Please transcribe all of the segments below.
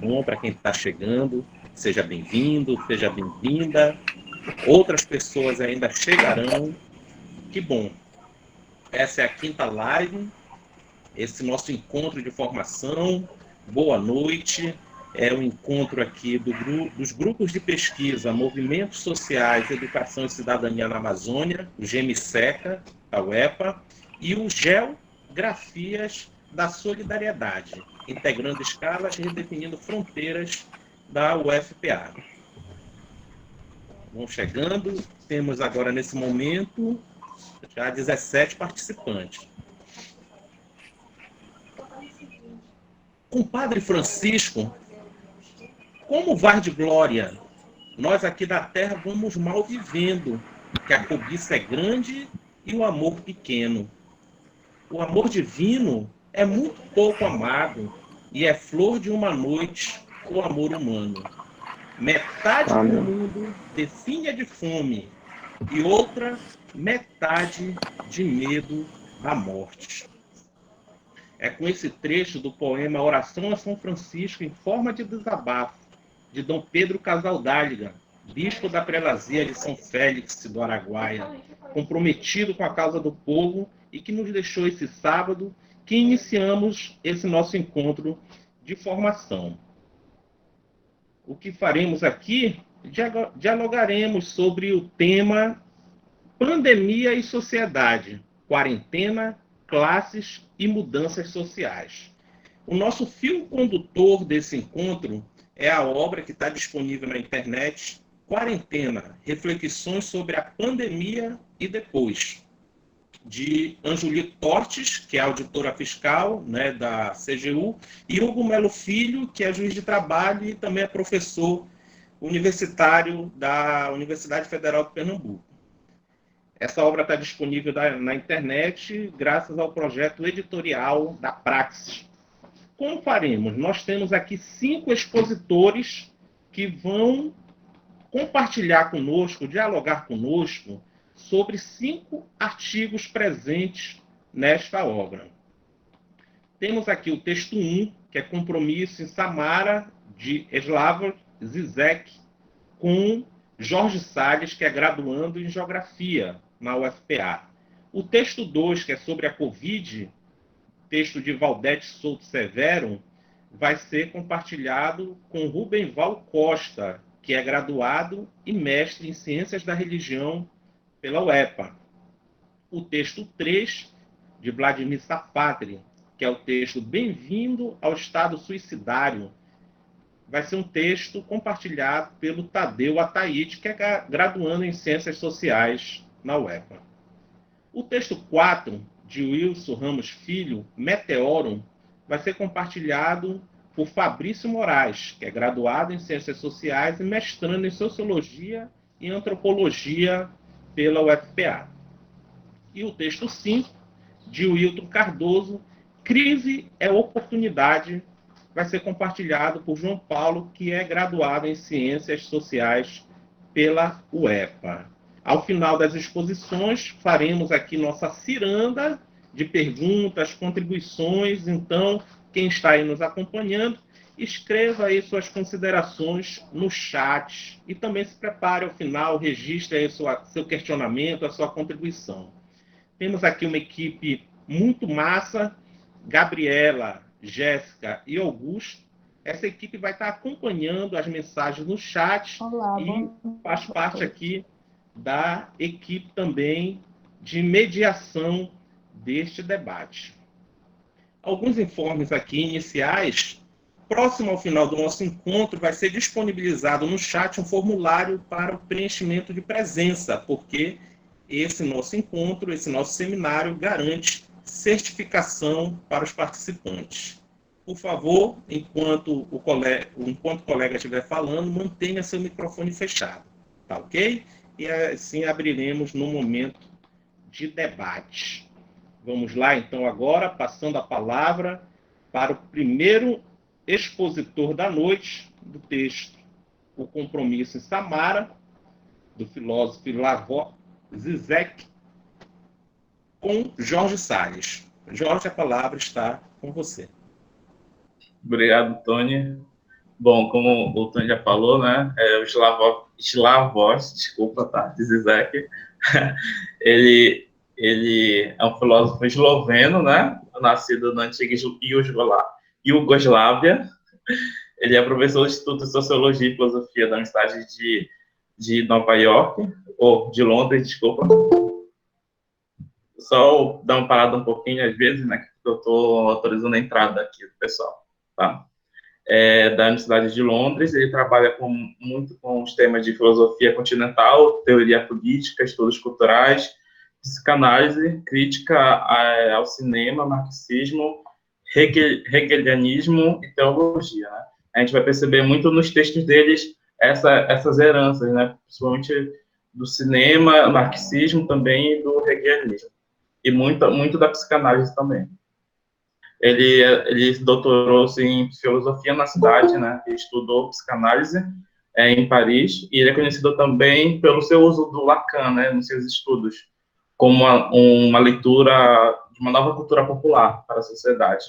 Bom, para quem está chegando, seja bem-vindo, seja bem-vinda. Outras pessoas ainda chegarão. Que bom. Essa é a quinta live, esse nosso encontro de formação. Boa noite. É o encontro aqui dos grupos de pesquisa Movimentos Sociais, Educação e Cidadania na Amazônia, o GEMSECA, a UEPA, e o Geografias da Solidariedade, integrando escalas e redefinindo fronteiras da UFPA. Vão chegando, temos agora nesse momento já 17 participantes. Compadre Francisco, como vai de glória? Nós aqui da terra vamos mal vivendo, que a cobiça é grande e o amor pequeno. O amor divino é muito pouco amado e é flor de uma noite o amor humano. Metade do Amém. mundo definha de fome e outra metade de medo da morte. É com esse trecho do poema Oração a São Francisco em forma de desabafo, de Dom Pedro Casaldáliga, bispo da prelazia de São Félix do Araguaia, comprometido com a causa do povo e que nos deixou esse sábado, que iniciamos esse nosso encontro de formação. O que faremos aqui? Dialogaremos sobre o tema pandemia e sociedade, quarentena, classes e mudanças sociais. O nosso fio condutor desse encontro é a obra que está disponível na internet, Quarentena, Reflexões sobre a Pandemia e Depois, de Anjuli Tortes, que é auditora fiscal, né, da CGU, e Hugo Melo Filho, que é juiz de trabalho e também é professor universitário da Universidade Federal de Pernambuco. Essa obra está disponível na internet graças ao projeto editorial da Praxis. Como faremos? Nós temos aqui 5 expositores que vão compartilhar conosco, dialogar conosco sobre 5 artigos presentes nesta obra. Temos aqui o texto 1, que é Compromisso em Samara, de Slavoj Zizek, com Jorge Salles, que é graduando em Geografia na UFPA. O texto 2, que é sobre a Covid, texto de Valdete Souto Severo, vai ser compartilhado com Rubem Val Costa, que é graduado e mestre em Ciências da Religião pela UEPA. O texto 3, de Vladimir Safatri, que é o texto Bem-vindo ao Estado Suicidário, vai ser um texto compartilhado pelo Tadeu Ataíde, que é graduando em Ciências Sociais na UEPA. O texto 4, de Wilson Ramos Filho, Meteorum, vai ser compartilhado por Fabrício Moraes, que é graduado em Ciências Sociais e mestrando em Sociologia e Antropologia pela UFPA. E o texto 5, de Wilton Cardoso, Crise é Oportunidade, vai ser compartilhado por João Paulo, que é graduado em Ciências Sociais pela UEPA. Ao final das exposições, faremos aqui nossa ciranda de perguntas, contribuições. Então, quem está aí nos acompanhando, escreva aí suas considerações no chat e também se prepare ao final, registre aí seu questionamento, a sua contribuição. Temos aqui uma equipe muito massa, Gabriela, Jéssica e Augusto. Essa equipe vai estar acompanhando as mensagens no chat. Olá, e faz parte aqui da equipe também de mediação deste debate. Alguns informes aqui iniciais. Próximo ao final do nosso encontro, vai ser disponibilizado no chat um formulário para o preenchimento de presença, porque esse nosso encontro, esse nosso seminário garante certificação para os participantes. Por favor, enquanto o colega estiver falando, mantenha seu microfone fechado, tá ok? E assim abriremos no momento de debate. Vamos lá, então, agora, passando a palavra para o primeiro expositor da noite do texto, O Compromisso em Samara, do filósofo Slavoj Zizek, com Jorge Salles. Jorge, a palavra está com você. Obrigado, Tony. Bom, como o Tom já falou, né, o Slavoj, desculpa, tá, de Zizek, ele é um filósofo esloveno, né, nascido na antiga Iugoslávia. Ele é professor do Instituto de Sociologia e Filosofia da Universidade de Nova York, ou de Londres, desculpa. Só dar uma parada um pouquinho, às vezes, né, que eu estou autorizando a entrada aqui do pessoal, tá? Da Universidade de Londres, ele trabalha muito com os temas de filosofia continental, teoria política, estudos culturais, psicanálise, crítica ao cinema, marxismo, hegelianismo e teologia, né? A gente vai perceber muito nos textos deles essas heranças, né? Principalmente do cinema, marxismo também e do hegelianismo. E muito da psicanálise também. Ele doutorou-se em filosofia na cidade, né? Ele estudou psicanálise em Paris, e ele é conhecido também pelo seu uso do Lacan, né, nos seus estudos, como uma leitura de uma nova cultura popular para a sociedade.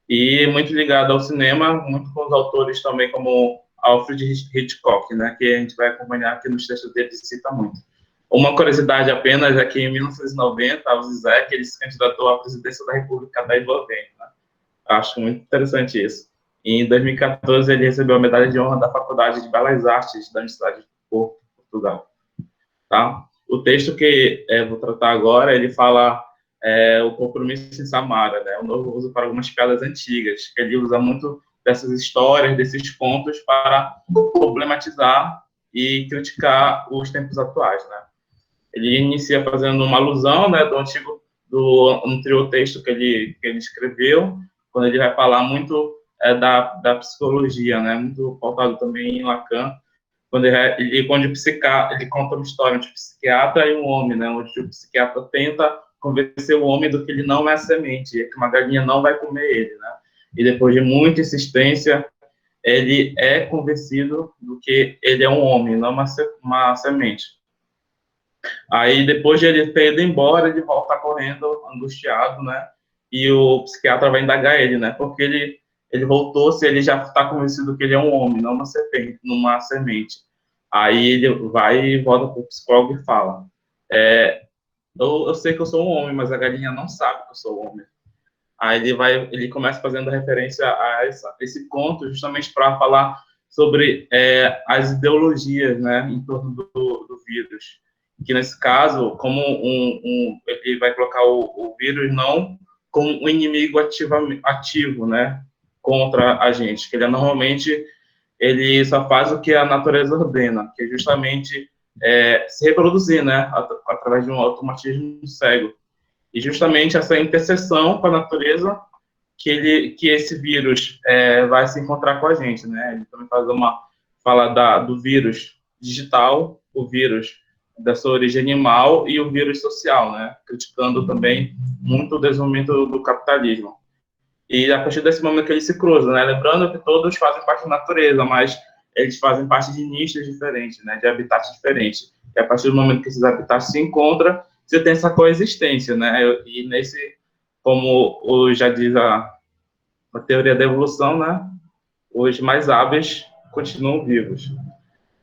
E muito ligado ao cinema, muito com os autores também como Alfred Hitchcock, né, que a gente vai acompanhar aqui nos textos dele, cita muito. Uma curiosidade apenas é que em 1990, o Zizek ele se candidatou à presidência da República da Eslovênia. Né? Acho muito interessante isso. E em 2014, ele recebeu a medalha de honra da Faculdade de Belas Artes da Universidade de Porto, Portugal. Tá? O texto que vou tratar agora, ele fala o compromisso em Samara, né? O novo uso para algumas piadas antigas. Ele usa muito dessas histórias, desses contos, para problematizar e criticar os tempos atuais, né? Ele inicia fazendo uma alusão, né, do anterior texto que ele escreveu, quando ele vai falar muito da psicologia, né, muito pautado também em Lacan, quando ele conta uma história entre um psiquiatra e um homem, né, onde o psiquiatra tenta convencer o homem do que ele não é semente, que uma galinha não vai comer ele, né, e depois de muita insistência, ele é convencido do que ele é um homem, não uma semente. Aí, depois de ele ter ido embora, ele volta correndo, angustiado, né? E o psiquiatra vai indagar ele, né? Porque ele voltou se ele já está convencido que ele é um homem, não uma semente. Aí ele vai e volta para o psicólogo e fala: eu sei que eu sou um homem, mas a galinha não sabe que eu sou um homem. Aí ele começa fazendo referência a esse conto, justamente para falar sobre as ideologias, né, em torno do vírus. Que nesse caso, como ele vai colocar o vírus não como um inimigo ativo, né, contra a gente, que ele normalmente ele só faz o que a natureza ordena, que é justamente se reproduzir, né, através de um automatismo cego. E justamente essa interseção com a natureza que esse vírus vai se encontrar com a gente, né? Ele também fala do vírus digital, o vírus da sua origem animal e o vírus social, né? Criticando também muito o desenvolvimento do capitalismo. E a partir desse momento que eles se cruzam, né? Lembrando que todos fazem parte da natureza, mas eles fazem parte de nichos diferentes, né? De habitats diferentes. E a partir do momento que esses habitats se encontram, você tem essa coexistência, né? E como já diz a teoria da evolução, né? Os mais hábeis continuam vivos.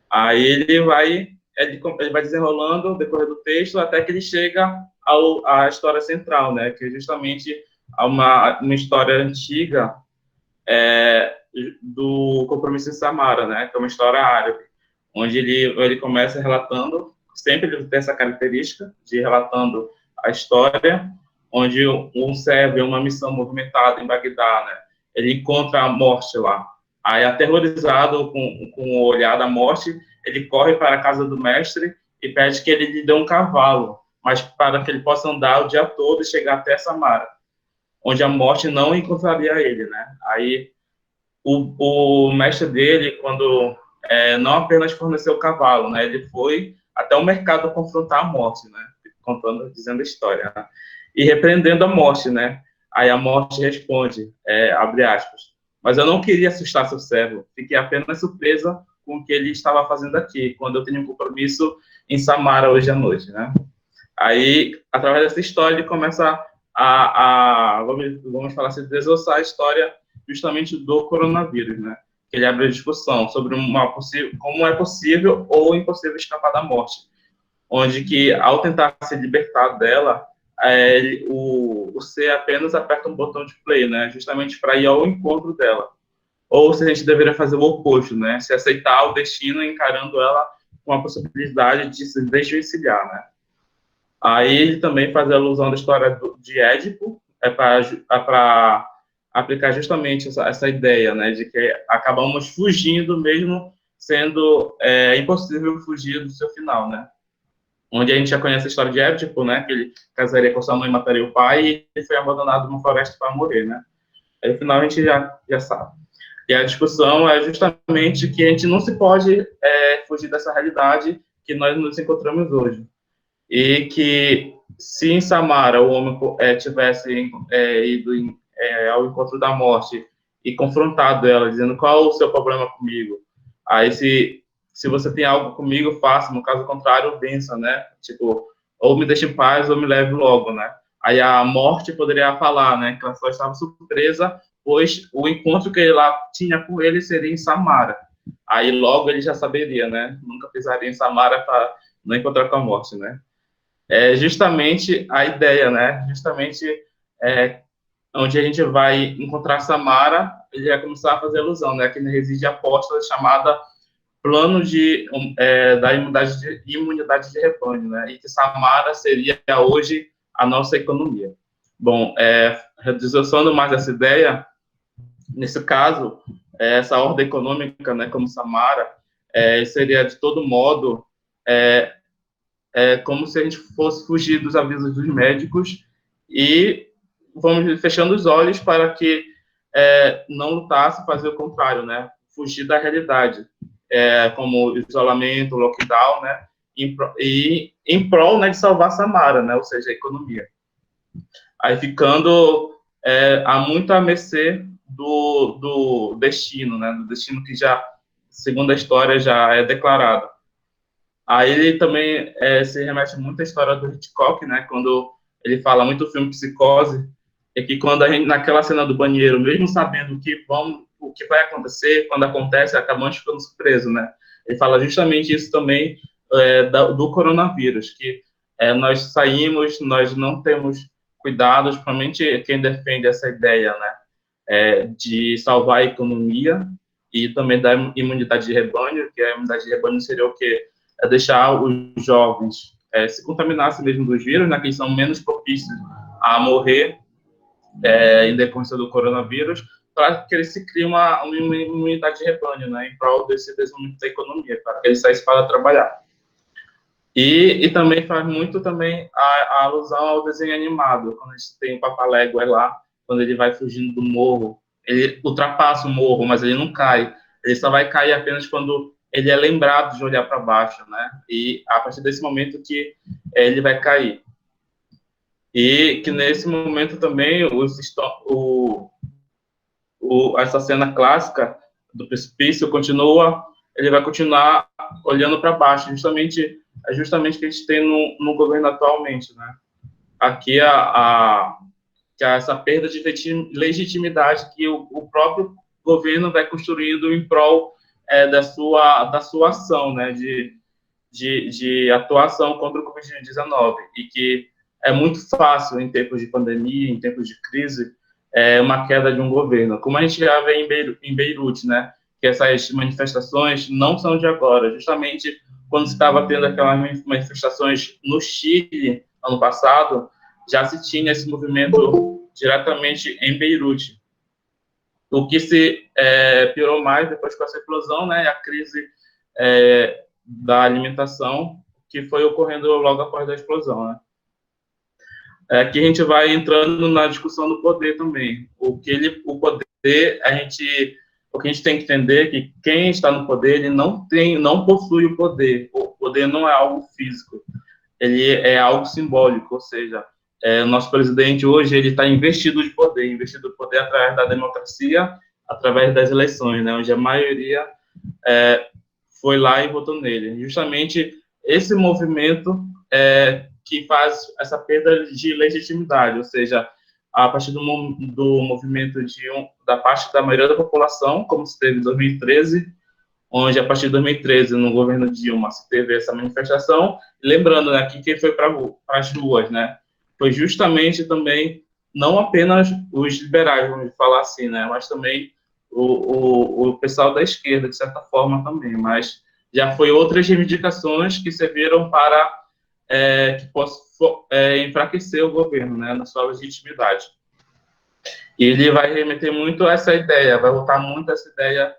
Aí ele vai desenrolando no decorrer do texto até que ele chega à história central, né? Que é justamente uma história antiga do compromisso em Samara, né? Que é uma história árabe, onde ele começa relatando, sempre ele tem essa característica de relatando a história, onde um serve uma missão movimentada em Bagdá, né? Ele encontra a morte lá. Aí, aterrorizado com o olhar da morte, ele corre para a casa do mestre e pede que ele lhe dê um cavalo, mas para que ele possa andar o dia todo e chegar até Samara, onde a morte não encontraria ele, né? Aí o mestre dele, quando não apenas forneceu o cavalo, né? Ele foi até o mercado confrontar a morte, né? Dizendo a história, né? E repreendendo a morte, né? Aí a morte responde, abre aspas, mas eu não queria assustar seu servo, fiquei apenas surpresa com o que ele estava fazendo aqui, quando eu tenho um compromisso em Samara hoje à noite, né? Aí, através dessa história, ele começa vamos falar assim, desossar a história justamente do coronavírus, né? que ele abre a discussão sobre como é possível ou impossível escapar da morte, onde que, ao tentar se libertar dela, o C apenas aperta um botão de play, né, justamente para ir ao encontro dela. Ou se a gente deveria fazer o oposto, né, se aceitar o destino encarando ela com a possibilidade de se desvencilhar, né. Aí ele também faz a alusão da história de Édipo, para aplicar justamente essa ideia, né, de que acabamos fugindo mesmo sendo impossível fugir do seu final, né. Onde a gente já conhece a história de Édipo, né, que ele casaria com sua mãe, mataria o pai, e ele foi abandonado numa floresta para morrer, né. Aí, no final, a gente já sabe. E a discussão é justamente que a gente não se pode fugir dessa realidade que nós nos encontramos hoje. E que, se em Samara o homem tivesse ido ao encontro da morte e confrontado ela, dizendo qual o seu problema comigo, aí se você tem algo comigo, faça, no caso contrário, vença, né? Tipo, ou me deixe em paz ou me leve logo, né? Aí a morte poderia falar, né, que ela só estava surpresa, pois o encontro que ela tinha com ele seria em Samara. Aí logo ele já saberia, né? Nunca pisaria em Samara para não encontrar com a morte, né? É justamente a ideia, né? Justamente onde a gente vai encontrar Samara, ele vai começar a fazer alusão, né? Que reside a apóstola chamada plano da imunidade de rebanho, né? E que Samara seria hoje a nossa economia. Bom, desdoçando mais essa ideia, nesse caso, essa ordem econômica, né, como Samara, seria de todo modo como se a gente fosse fugir dos avisos dos médicos e vamos fechando os olhos para que não lutasse, fazer o contrário, né? Fugir da realidade, como isolamento, lockdown, né? Em prol, né, de salvar Samara, né? Ou seja, a economia. Aí ficando muito à mercê do destino, né? Do destino que já, segundo a história, já é declarado. Aí ele também se remete muito à história do Hitchcock, né? Quando ele fala muito do filme Psicose, é que quando a gente, naquela cena do banheiro, mesmo sabendo o que vai acontecer, quando acontece, acabamos ficando surpresos, né? Ele fala justamente isso também do coronavírus, que nós saímos, nós não temos cuidados, principalmente quem defende essa ideia, né? De salvar a economia e também da imunidade de rebanho, que a imunidade de rebanho seria o quê? Deixar os jovens se contaminassem mesmo dos vírus, né, que eles são menos propícios a morrer em decorrência do coronavírus, para que eles se criem uma imunidade de rebanho, né, em prol desse desenvolvimento da economia, para que eles saíssem para trabalhar. E também faz muito também a alusão ao desenho animado, quando a gente tem o Papaléguas lá, quando ele vai fugindo do morro, ele ultrapassa o morro, mas ele não cai, ele só vai cair apenas quando ele é lembrado de olhar para baixo, né? E a partir desse momento que ele vai cair. E que nesse momento também essa cena clássica do precipício ele vai continuar olhando para baixo, justamente que a gente tem no governo atualmente, né? Aqui que essa perda de legitimidade que o próprio governo vai construindo em prol da sua ação, né, de atuação contra o Covid-19, e que é muito fácil, em tempos de pandemia, em tempos de crise, uma queda de um governo. Como a gente já vê em Beirute, né, que essas manifestações não são de agora, justamente quando se estava tendo aquelas manifestações no Chile, ano passado, já se tinha esse movimento diretamente em Beirute. O que se piorou mais depois com essa explosão, né, a crise da alimentação, que foi ocorrendo logo após a explosão, né. Aqui a gente vai entrando na discussão do poder também. O poder, o que a gente tem que entender é que quem está no poder, ele não possui o poder. O poder não é algo físico, ele é algo simbólico, ou seja, o nosso presidente hoje ele está investido de poder através da democracia, através das eleições, né, onde a maioria foi lá e votou nele. Justamente esse movimento que faz essa perda de legitimidade, ou seja, a partir do movimento da parte da maioria da população, como se teve em 2013, onde a partir de 2013, no governo Dilma, se teve essa manifestação, lembrando, né, que quem foi para as ruas, né, foi justamente também, não apenas os liberais, vamos falar assim, né, mas também o pessoal da esquerda, de certa forma também, mas já foi outras reivindicações que serviram para que possa enfraquecer o governo, né, na sua legitimidade. E ele vai remeter muito a essa ideia, vai voltar muito a essa ideia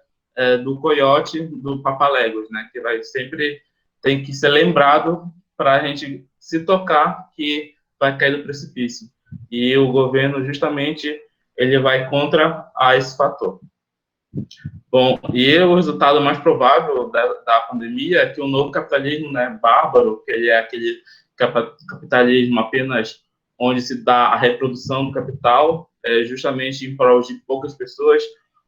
do coiote, do Papaléguas, né, que vai sempre tem que ser lembrado para a gente se tocar que vai cair do precipício. E o governo, justamente, ele vai contra esse fator. Bom, e o resultado mais provável da pandemia é que o novo capitalismo, né, bárbaro, que ele é aquele capitalismo apenas onde se dá a reprodução do capital, justamente em prol de poucas pessoas,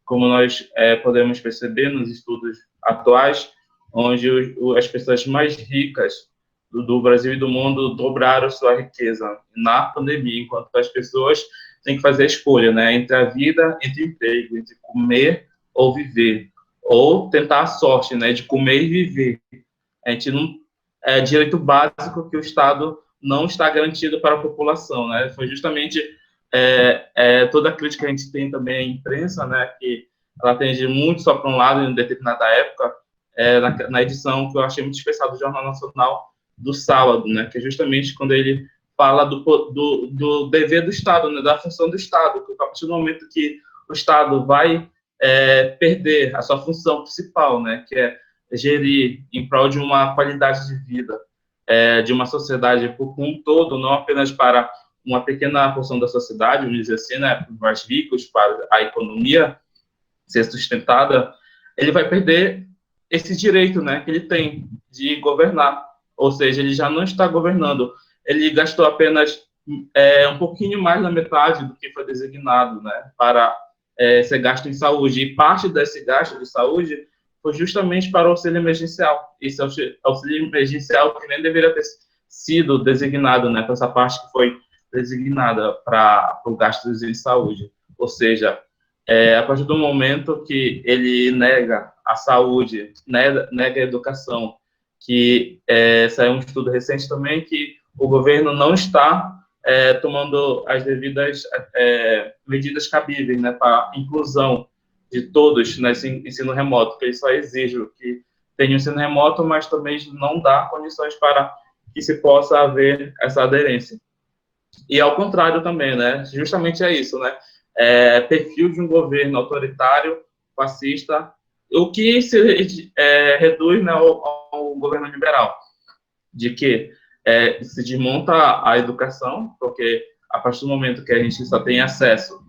como nós podemos perceber nos estudos atuais, onde as pessoas mais ricas do Brasil e do mundo dobraram sua riqueza na pandemia, enquanto as pessoas têm que fazer a escolha, né, entre a vida, entre o emprego, entre comer ou viver, ou tentar a sorte, né, de comer e viver. A gente não é direito básico que o Estado não está garantido para a população, né? Foi justamente toda a crítica que a gente tem também à imprensa, né, que ela tende muito só para um lado em determinada época, na edição que eu achei muito especial do Jornal Nacional do sábado, né, que é justamente quando ele fala do dever do Estado, né, da função do Estado, que a partir do momento que o Estado vai perder a sua função principal, né, que é gerir em prol de uma qualidade de vida de uma sociedade como um todo, não apenas para uma pequena porção da sociedade, vamos dizer assim, né, para os mais ricos, para a economia ser sustentada, ele vai perder esse direito, né, que ele tem de governar, ou seja, ele já não está governando, ele gastou apenas um pouquinho mais da metade do que foi designado, né, para ser gasto em saúde, e parte desse gasto de saúde foi justamente para o auxílio emergencial. Esse auxílio emergencial que nem deveria ter sido designado, né, para essa parte que foi designada para o gasto em saúde. Ou seja, a partir do momento que ele nega a saúde, nega a educação, que saiu um estudo recente também que o governo não está tomando as devidas medidas cabíveis, né, para a inclusão de todos nesse ensino remoto, que ele só exige que tenha um ensino remoto, mas também não dá condições para que se possa haver essa aderência. E ao contrário também, né, justamente é isso, né, perfil de um governo autoritário, fascista, o que se reduz, né, ao governo liberal, de que se desmonta a educação, porque a partir do momento que a gente só tem acesso,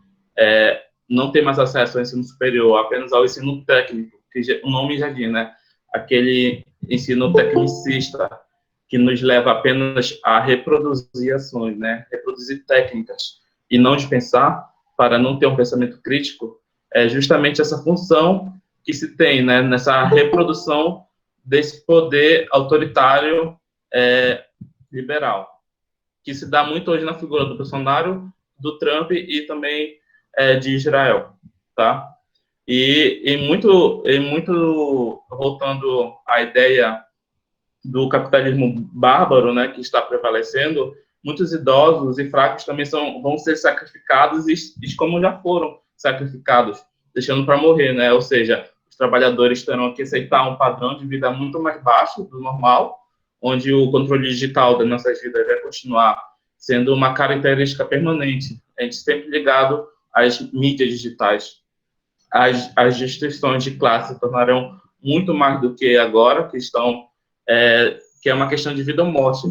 não tem mais acesso ao ensino superior, apenas ao ensino técnico, que o nome já diz, né? Aquele ensino tecnicista que nos leva apenas a reproduzir ações, né? Reproduzir técnicas e não dispensar, para não ter um pensamento crítico, é justamente essa função que se tem, né? Nessa reprodução desse poder autoritário liberal, que se dá muito hoje na figura do Bolsonaro, do Trump e também de Israel, tá? E muito voltando à ideia do capitalismo bárbaro, né, que está prevalecendo, muitos idosos e fracos também vão ser sacrificados e como já foram sacrificados, deixando para morrer, né? Ou seja, os trabalhadores terão que aceitar um padrão de vida muito mais baixo do normal, onde o controle digital das nossas vidas vai continuar sendo uma característica permanente. A gente sempre ligado às mídias digitais. As distinções de classe se tornarão muito mais do que agora, que é uma questão de vida ou morte.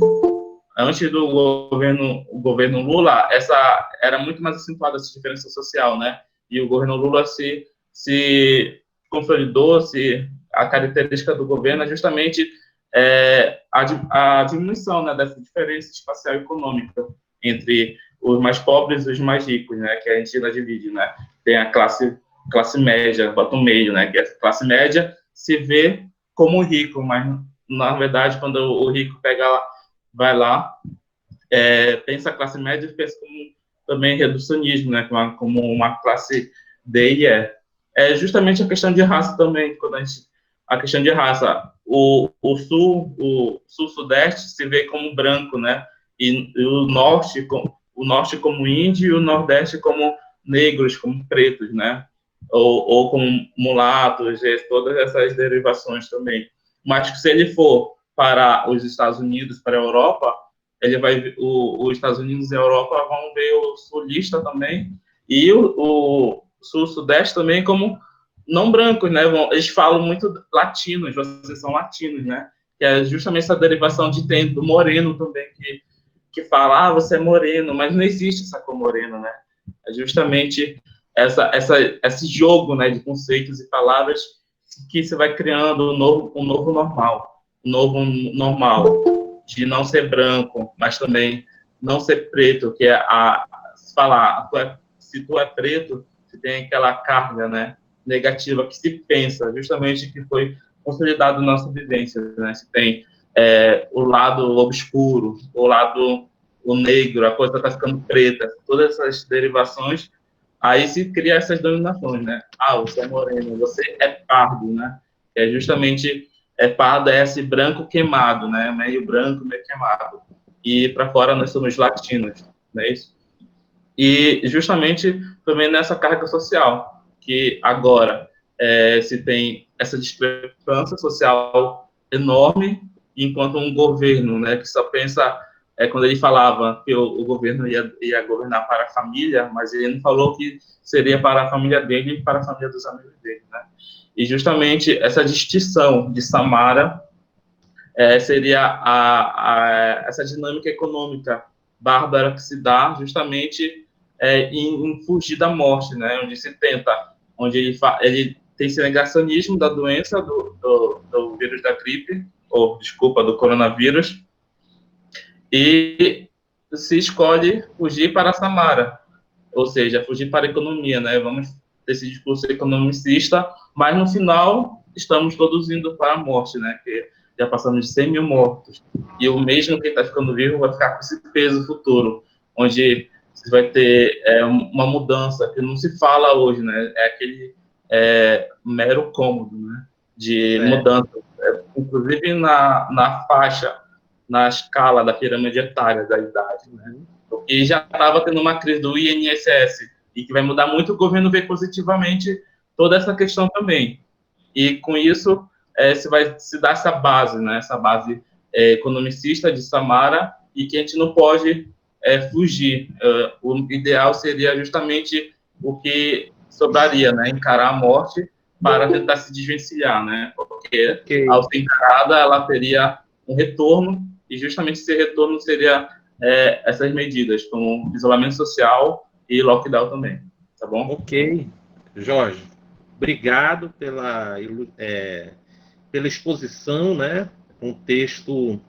Antes do governo Lula, essa era muito mais acentuada essa diferença social, né? E o governo Lula se consolidou, a característica do governo é justamente a diminuição, né, dessa diferença espacial e econômica entre os mais pobres e os mais ricos, né, que a gente ainda divide, né? Tem a classe média, bota o meio, né, que a classe média se vê como rico, mas na verdade quando o rico vai lá, pensa a classe média e pensa como também reducionismo, né, como uma classe D e E. É justamente a questão de raça também, a questão de raça, o sul-sudeste se vê como branco, né, e o norte como índio e o nordeste como negros, como pretos, né, ou como mulatos, todas essas derivações também. Mas se ele for para os Estados Unidos, para a Europa, ele vai os Estados Unidos e a Europa vão ver o sulista também e o sul-sudeste também como não brancos, né? Eles falam muito latinos, vocês são latinos, né? Que é justamente essa derivação do moreno também, que fala, você é moreno, mas não existe essa cor morena, né? É justamente esse jogo, né, de conceitos e palavras que você vai criando um novo normal, de não ser branco, mas também não ser preto, que é se falar, se tu é preto, você tem aquela carga, né, negativa que se pensa, justamente que foi consolidado na nossa vivência, né, se tem o lado obscuro, o negro, a coisa está ficando preta, todas essas derivações, aí se cria essas denominações, né? Você é moreno, você é pardo, né? É justamente pardo é esse branco queimado, né? Meio branco, meio queimado. E para fora nós somos latinos, não é isso? E justamente também nessa carga social, que agora se tem essa discrepância social enorme, enquanto um governo, né, que só pensa, quando ele falava que o governo ia governar para a família, mas ele não falou que seria para a família dele e para a família dos amigos dele, né? E justamente essa distinção de Samara seria essa dinâmica econômica bárbara que se dá justamente em fugir da morte, né? Onde se tenta, onde ele tem esse negacionismo da doença, do vírus da gripe, ou, desculpa, do coronavírus, e se escolhe fugir para Samara, ou seja, fugir para a economia, né? Vamos ter esse discurso economicista, mas no final estamos todos indo para a morte, né? Que já passamos de 100 mil mortos. E o mesmo que está ficando vivo vai ficar com esse peso futuro, onde você vai ter uma mudança que não se fala hoje, né? É aquele mero cômodo, né? De mudança. Inclusive na faixa, na escala da pirâmide etária da idade, né? E já estava tendo uma crise do INSS, e que vai mudar muito, o governo vê positivamente toda essa questão também. E com isso, se vai se dar essa base, né? Essa base economicista de Samara, e que a gente não pode fugir. O ideal seria justamente o que sobraria, né? Encarar a morte para tentar se desvencilhar, né? Porque ao ser encarada, ela teria um retorno, e justamente esse retorno seria essas medidas, como isolamento social e lockdown também, tá bom? Ok. Jorge, obrigado pela exposição, né? Um texto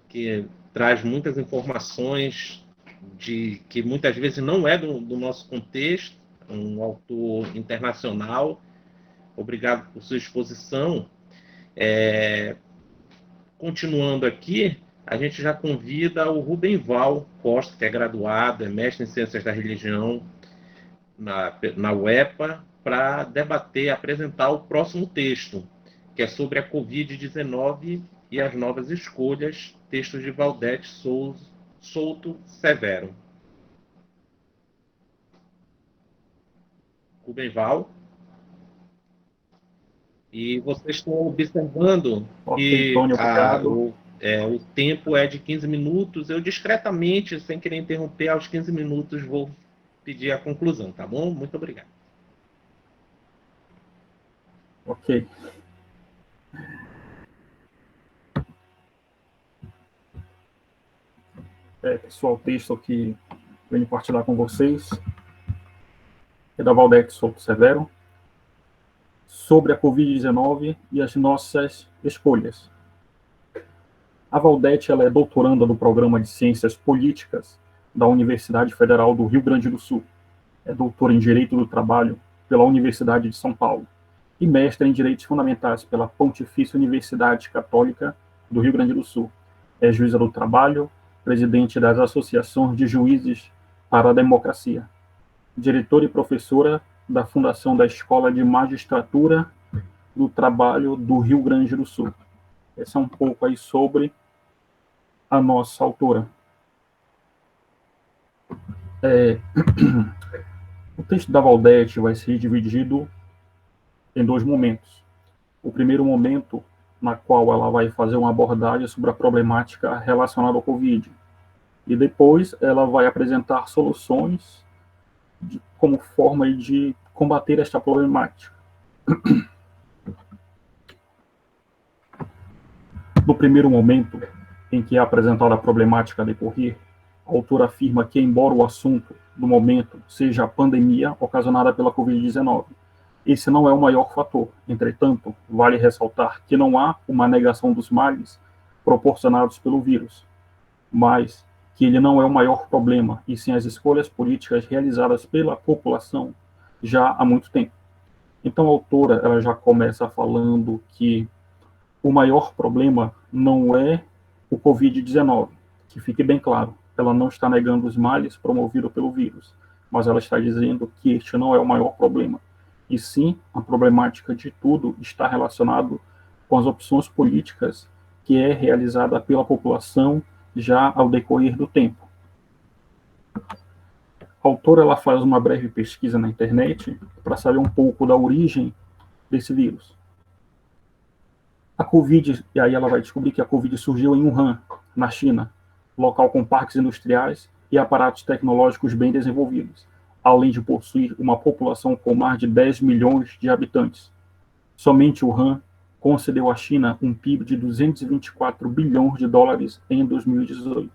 que traz muitas informações que muitas vezes não é do nosso contexto, um autor internacional. Obrigado por sua exposição. Continuando aqui, a gente já convida o Rubenval Costa, que é graduado, é mestre em Ciências da Religião na UEPA, para debater, apresentar o próximo texto, que é sobre a Covid-19 e as novas escolhas, textos de Valdete Souto Severo. Rubenval. E vocês estão observando que o tempo é de 15 minutos. Eu discretamente, sem querer interromper, aos 15 minutos vou pedir a conclusão, tá bom? Muito obrigado. Ok. Pessoal, o texto que venho partilhar com vocês é da Valdete Souto Severo, sobre a Covid-19 e as nossas escolhas. A Valdete ela é doutoranda do Programa de Ciências Políticas da Universidade Federal do Rio Grande do Sul. É doutora em Direito do Trabalho pela Universidade de São Paulo e mestre em Direitos Fundamentais pela Pontifícia Universidade Católica do Rio Grande do Sul. É juíza do trabalho, presidente das associações de juízes para a Democracia, diretora e professora da Fundação da Escola de Magistratura do Trabalho do Rio Grande do Sul. Esse é um pouco aí sobre a nossa autora. O texto da Valdete vai ser dividido em dois momentos. O primeiro momento, na qual ela vai fazer uma abordagem sobre a problemática relacionada ao Covid. E depois ela vai apresentar soluções como forma de combater esta problemática. No primeiro momento, em que é apresentada a problemática a decorrer, a autora afirma que, embora o assunto do momento seja a pandemia ocasionada pela Covid-19, esse não é o maior fator. Entretanto, vale ressaltar que não há uma negação dos males proporcionados pelo vírus, mas que ele não é o maior problema, e sim as escolhas políticas realizadas pela população já há muito tempo. Então, a autora ela já começa falando que o maior problema não é o Covid-19, que fique bem claro. Ela não está negando os males promovidos pelo vírus, mas ela está dizendo que este não é o maior problema. E sim, a problemática de tudo está relacionado com as opções políticas que é realizada pela população já ao decorrer do tempo. A autora ela faz uma breve pesquisa na internet para saber um pouco da origem desse vírus. A Covid, e aí ela vai descobrir que a Covid surgiu em Wuhan, na China, local com parques industriais e aparatos tecnológicos bem desenvolvidos, além de possuir uma população com mais de 10 milhões de habitantes. Somente Wuhan concedeu à China um PIB de 224 bilhões de dólares em 2018,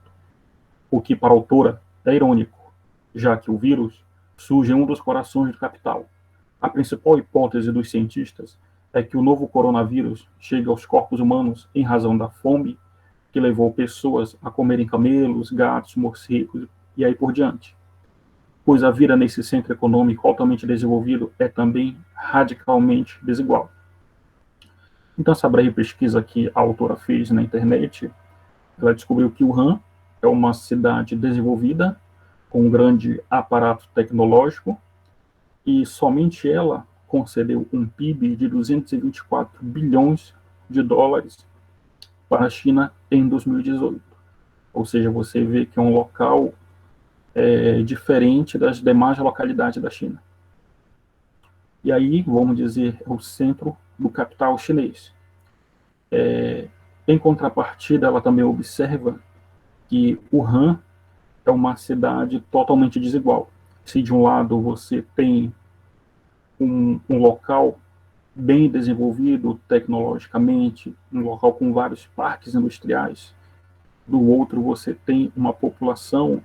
o que para a autora é irônico, já que o vírus surge em um dos corações do capital. A principal hipótese dos cientistas é que o novo coronavírus chegue aos corpos humanos em razão da fome que levou pessoas a comerem camelos, gatos, morcegos e aí por diante. Pois a vida nesse centro econômico altamente desenvolvido é também radicalmente desigual. Então, essa breve pesquisa que a autora fez na internet, ela descobriu que Wuhan é uma cidade desenvolvida, com um grande aparato tecnológico, e somente ela concedeu um PIB de 224 bilhões de dólares para a China em 2018. Ou seja, você vê que é um local diferente das demais localidades da China. E aí, vamos dizer, é o centro do capital chinês. Em contrapartida, ela também observa que Wuhan é uma cidade totalmente desigual. Se de um lado você tem um local bem desenvolvido tecnologicamente, um local com vários parques industriais, do outro você tem uma população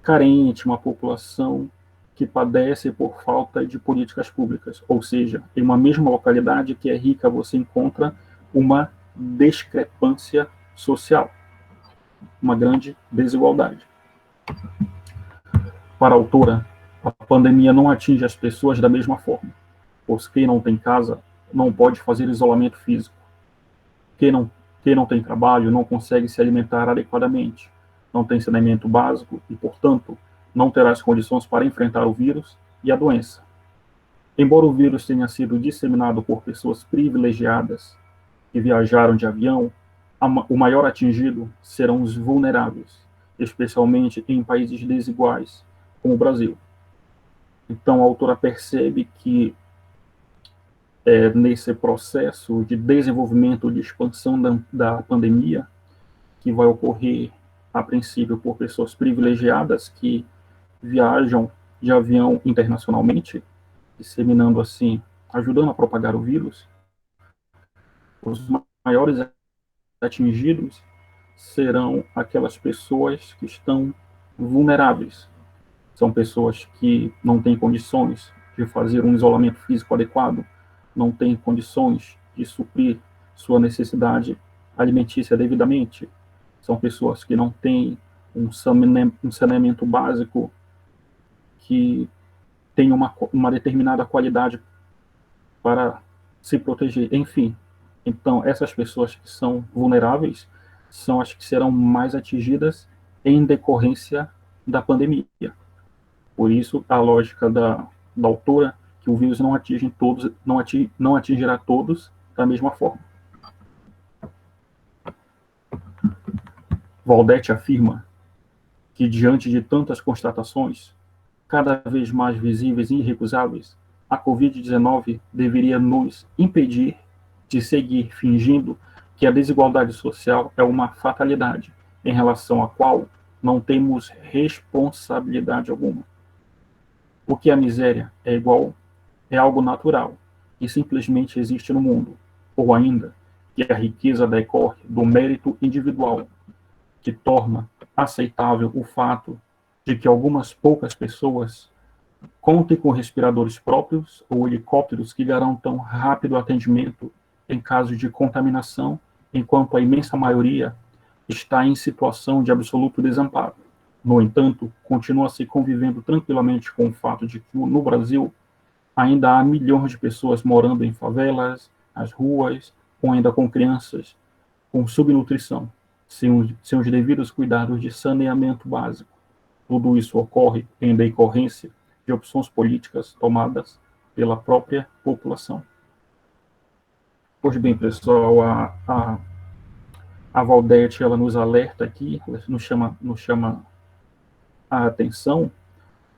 carente, uma população que padece por falta de políticas públicas. Ou seja, em uma mesma localidade que é rica, você encontra uma discrepância social, uma grande desigualdade. Para a autora, a pandemia não atinge as pessoas da mesma forma, pois quem não tem casa não pode fazer isolamento físico. Quem não tem trabalho não consegue se alimentar adequadamente, não tem saneamento básico e, portanto, não terá as condições para enfrentar o vírus e a doença. Embora o vírus tenha sido disseminado por pessoas privilegiadas que viajaram de avião, o maior atingido serão os vulneráveis, especialmente em países desiguais, como o Brasil. Então, a autora percebe que nesse processo de desenvolvimento, de expansão da pandemia, que vai ocorrer, a princípio, por pessoas privilegiadas que viajam de avião internacionalmente, disseminando assim, ajudando a propagar o vírus, os maiores atingidos serão aquelas pessoas que estão vulneráveis. São pessoas que não têm condições de fazer um isolamento físico adequado, não têm condições de suprir sua necessidade alimentícia devidamente. São pessoas que não têm um saneamento básico que tem uma determinada qualidade para se proteger. Enfim, então essas pessoas que são vulneráveis são as que serão mais atingidas em decorrência da pandemia. Por isso, a lógica da autora, que o vírus não atingirá todos da mesma forma. Valdete afirma que, diante de tantas constatações, cada vez mais visíveis e irrecusáveis, a Covid-19 deveria nos impedir de seguir fingindo que a desigualdade social é uma fatalidade, em relação à qual não temos responsabilidade alguma. Porque a miséria é algo natural e simplesmente existe no mundo, ou ainda que a riqueza decorre do mérito individual, que torna aceitável o fato de que algumas poucas pessoas contem com respiradores próprios ou helicópteros que garantam rápido atendimento em caso de contaminação, enquanto a imensa maioria está em situação de absoluto desamparo. No entanto, continua-se convivendo tranquilamente com o fato de que, no Brasil, ainda há milhões de pessoas morando em favelas, nas ruas, ou ainda com crianças com subnutrição, sem os devidos cuidados de saneamento básico. Tudo isso ocorre em decorrência de opções políticas tomadas pela própria população. Pois bem, pessoal, a Valdete, ela nos alerta aqui, ela nos chama a atenção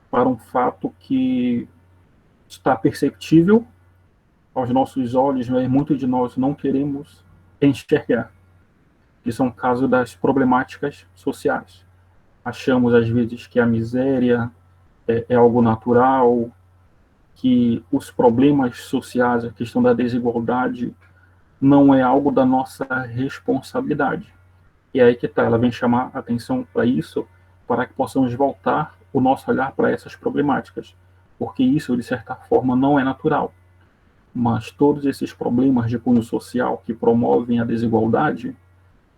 para um fato que está perceptível aos nossos olhos, mas muitos de nós não queremos enxergar, que são casos das problemáticas sociais. Achamos, às vezes, que a miséria é algo natural, que os problemas sociais, a questão da desigualdade, não é algo da nossa responsabilidade. E é aí que está, ela vem chamar a atenção para isso, para que possamos voltar o nosso olhar para essas problemáticas, porque isso, de certa forma, não é natural. Mas todos esses problemas de cunho social que promovem a desigualdade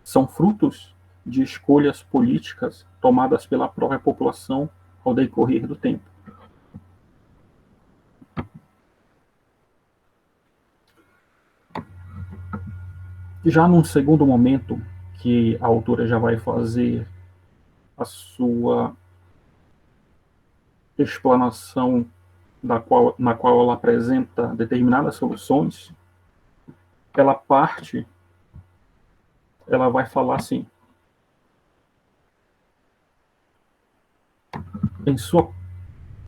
são frutos de escolhas políticas tomadas pela própria população ao decorrer do tempo. Já num segundo momento, que a autora já vai fazer a sua explanação na qual ela apresenta determinadas soluções, ela vai falar assim: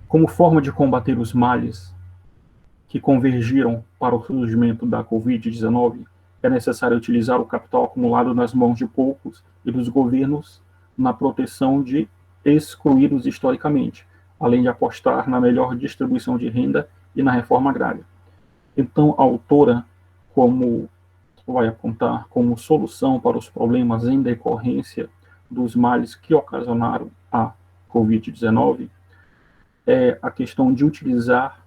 como forma de combater os males que convergiram para o surgimento da Covid-19, é necessário utilizar o capital acumulado nas mãos de poucos e dos governos na proteção de excluídos historicamente, além de apostar na melhor distribuição de renda e na reforma agrária. Então, a autora, como vai apontar como solução para os problemas em decorrência dos males que ocasionaram a Covid-19, é a questão de utilizar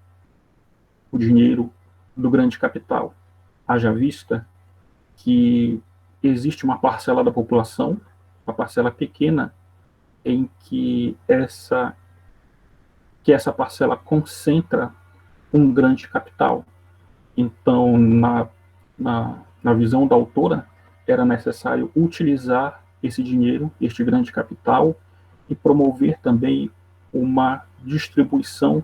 o dinheiro do grande capital. Haja vista que existe uma parcela da população, uma parcela pequena, em que essa parcela concentra um grande capital. Então, na visão da autora, era necessário utilizar esse dinheiro, este grande capital, e promover também uma distribuição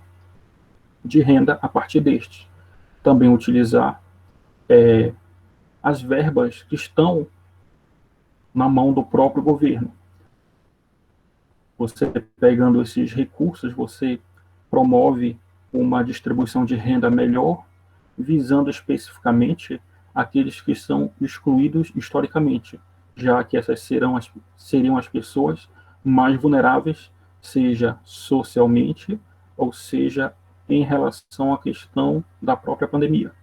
de renda a partir deste. Também utilizar as verbas que estão na mão do próprio governo. Você pegando esses recursos, você promove uma distribuição de renda melhor, visando especificamente aqueles que são excluídos historicamente, já que essas seriam as pessoas mais vulneráveis, seja socialmente, ou seja em relação à questão da própria pandemia.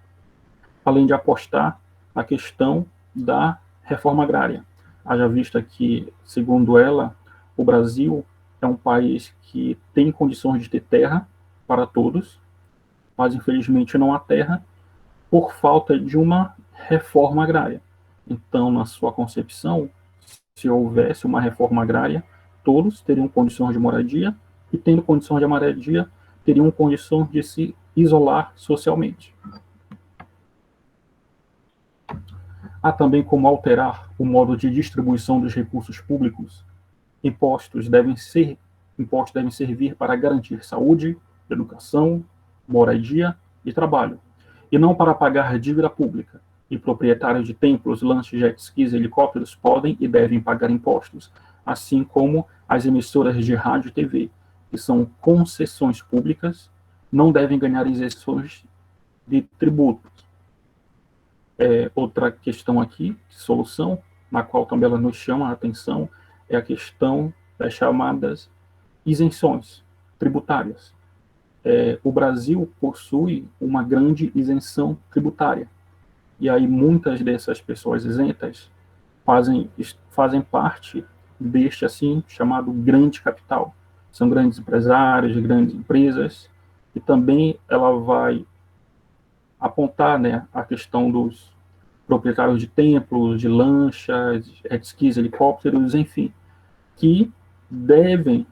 Além de apostar na questão da reforma agrária. Haja vista que, segundo ela, o Brasil é um país que tem condições de ter terra para todos, mas infelizmente não há terra por falta de uma reforma agrária. Então, na sua concepção, se houvesse uma reforma agrária, todos teriam condições de moradia e, tendo condições de moradia, teriam condições de se isolar socialmente. Há também como alterar o modo de distribuição dos recursos públicos. Impostos devem ser Impostos devem servir para garantir saúde, educação, moradia e trabalho, e não para pagar dívida pública. E proprietários de templos, lanches, jet skis e helicópteros podem e devem pagar impostos, assim como as emissoras de rádio e TV, que são concessões públicas, não devem ganhar isenções de tributos. Outra questão aqui, de solução, na qual também ela nos chama a atenção, é a questão das chamadas isenções tributárias. O Brasil possui uma grande isenção tributária. E aí muitas dessas pessoas isentas fazem parte deste assim chamado grande capital. São grandes empresários, grandes empresas, e também ela vai apontar, né, a questão dos proprietários de templos, de lanchas, jet skis, helicópteros, enfim, que devem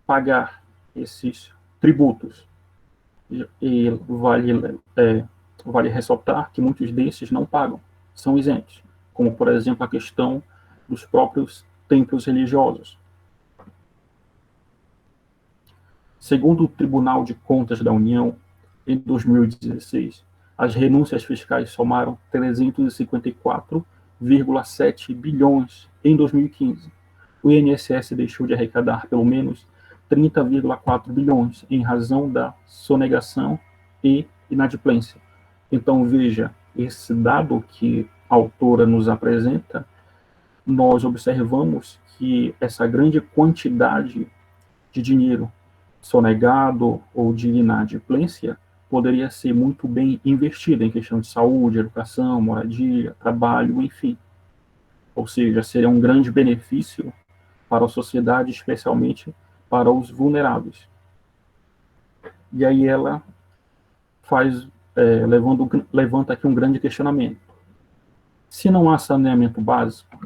pagar esses tributos. E vale ressaltar que muitos desses não pagam, são isentos, como, por exemplo, a questão dos próprios templos religiosos. Segundo o Tribunal de Contas da União, em 2016, as renúncias fiscais somaram 354,7 bilhões em 2015. O INSS deixou de arrecadar pelo menos 30,4 bilhões em razão da sonegação e inadimplência. Então, veja, esse dado que a autora nos apresenta, nós observamos que essa grande quantidade de dinheiro sonegado ou de inadimplência poderia ser muito bem investida em questão de saúde, educação, moradia, trabalho, enfim. Ou seja, seria um grande benefício para a sociedade, especialmente para os vulneráveis. E aí ela levanta aqui um grande questionamento. Se não há saneamento básico,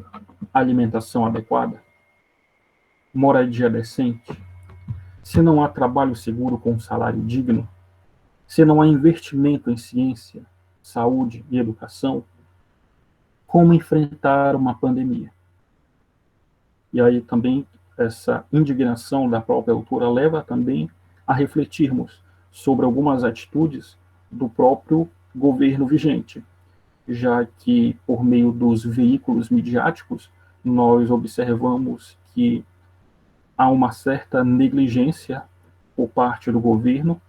alimentação adequada, moradia decente, se não há trabalho seguro com salário digno, se não há investimento em ciência, saúde e educação, como enfrentar uma pandemia? E aí também essa indignação da própria autora leva também a refletirmos sobre algumas atitudes do próprio governo vigente, já que, por meio dos veículos midiáticos, nós observamos que há uma certa negligência por parte do governo,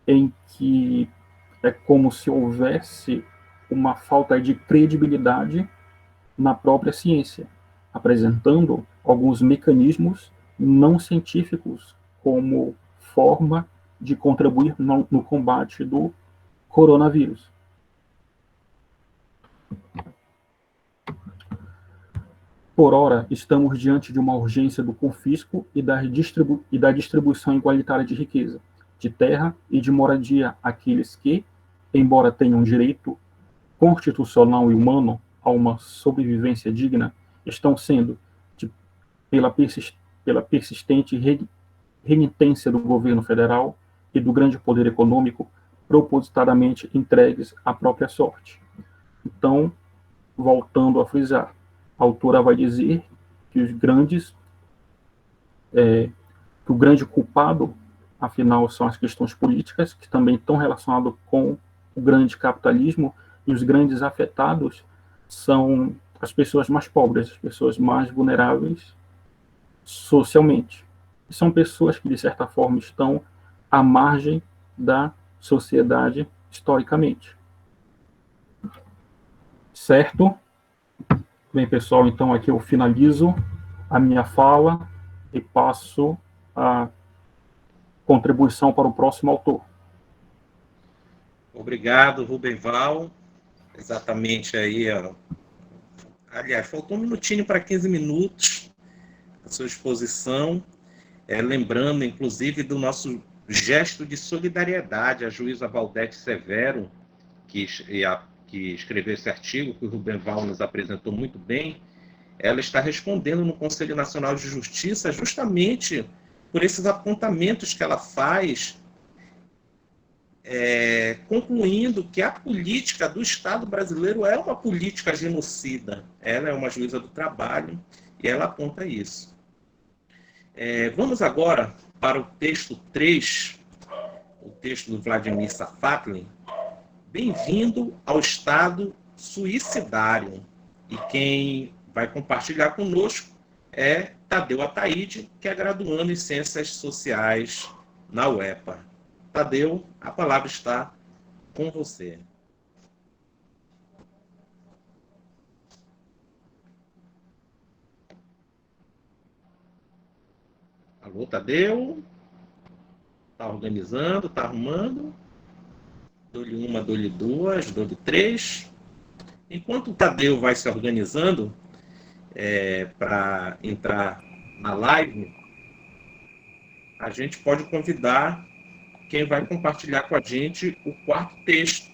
em que é como se houvesse uma falta de credibilidade na própria ciência, apresentando alguns mecanismos não científicos como forma de contribuir no combate do coronavírus. Por ora, estamos diante de uma urgência do confisco e da distribuição igualitária de riqueza, de terra e de moradia àqueles que, embora tenham direito constitucional e humano a uma sobrevivência digna, estão sendo, pela persistente renitência do governo federal e do grande poder econômico, propositadamente entregues à própria sorte. Então, voltando a frisar, a autora vai dizer que o grande culpado, afinal, são as questões políticas, que também estão relacionadas com o grande capitalismo, e os grandes afetados são as pessoas mais pobres, as pessoas mais vulneráveis socialmente. São pessoas que, de certa forma, estão à margem da sociedade historicamente. Certo? Bem, pessoal, então aqui eu finalizo a minha fala e passo a contribuição para o próximo autor. Obrigado, Rubenval. Exatamente aí, ó. Aliás, faltou um minutinho para 15 minutos à sua exposição. Lembrando, inclusive, do nosso gesto de solidariedade à juíza Valdete Severo, que escreveu esse artigo, que o Rubenval nos apresentou muito bem. Ela está respondendo no Conselho Nacional de Justiça justamente por esses apontamentos que ela faz, concluindo que a política do Estado brasileiro é uma política genocida. Ela é uma juíza do trabalho e ela aponta isso. Vamos agora para o texto 3, o texto do Vladimir Safatli. Bem-vindo ao estado suicidário. E quem vai compartilhar conosco é Tadeu Ataíde, que é graduando em Ciências Sociais na UEPA. Tadeu, a palavra está com você. Alô, Tadeu? Está organizando, está arrumando? Dou-lhe uma, dou-lhe duas, dou-lhe três. Enquanto o Tadeu vai se organizando para entrar na live, a gente pode convidar quem vai compartilhar com a gente o quarto texto.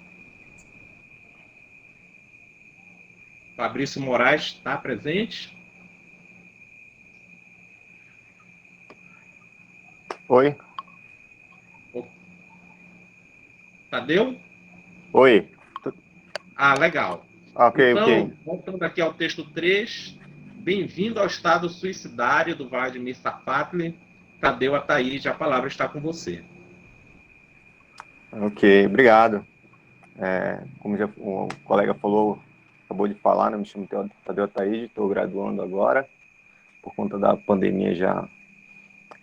Fabrício Moraes está presente? Oi. Tadeu? Oi. Legal. Ok. Voltando aqui ao texto 3, bem-vindo ao estado suicidário do Vladimir Safatli. Tadeu Ataíde, a palavra está com você. Ok, obrigado. Como já o colega falou, acabou de falar, né? Me chamo Tadeu Ataíde, estou graduando agora. Por conta da pandemia já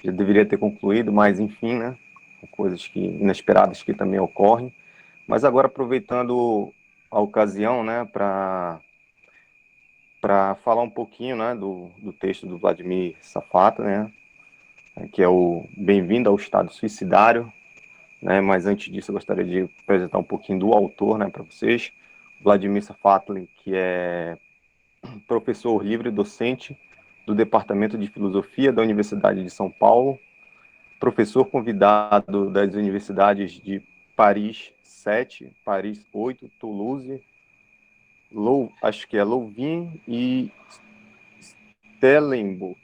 deveria ter concluído, mas enfim, né? Coisas inesperadas que também ocorrem. Mas agora, aproveitando a ocasião, né, para falar um pouquinho, né, do texto do Vladimir Safatli, né, que é o Bem-vindo ao Estado Suicidário, né, mas antes disso eu gostaria de apresentar um pouquinho do autor, né, para vocês. Vladimir Safatli, que é professor livre docente do Departamento de Filosofia da Universidade de São Paulo, professor convidado das universidades de Paris 7, Paris 8, Toulouse, acho que é Louvain e Stellenbosch.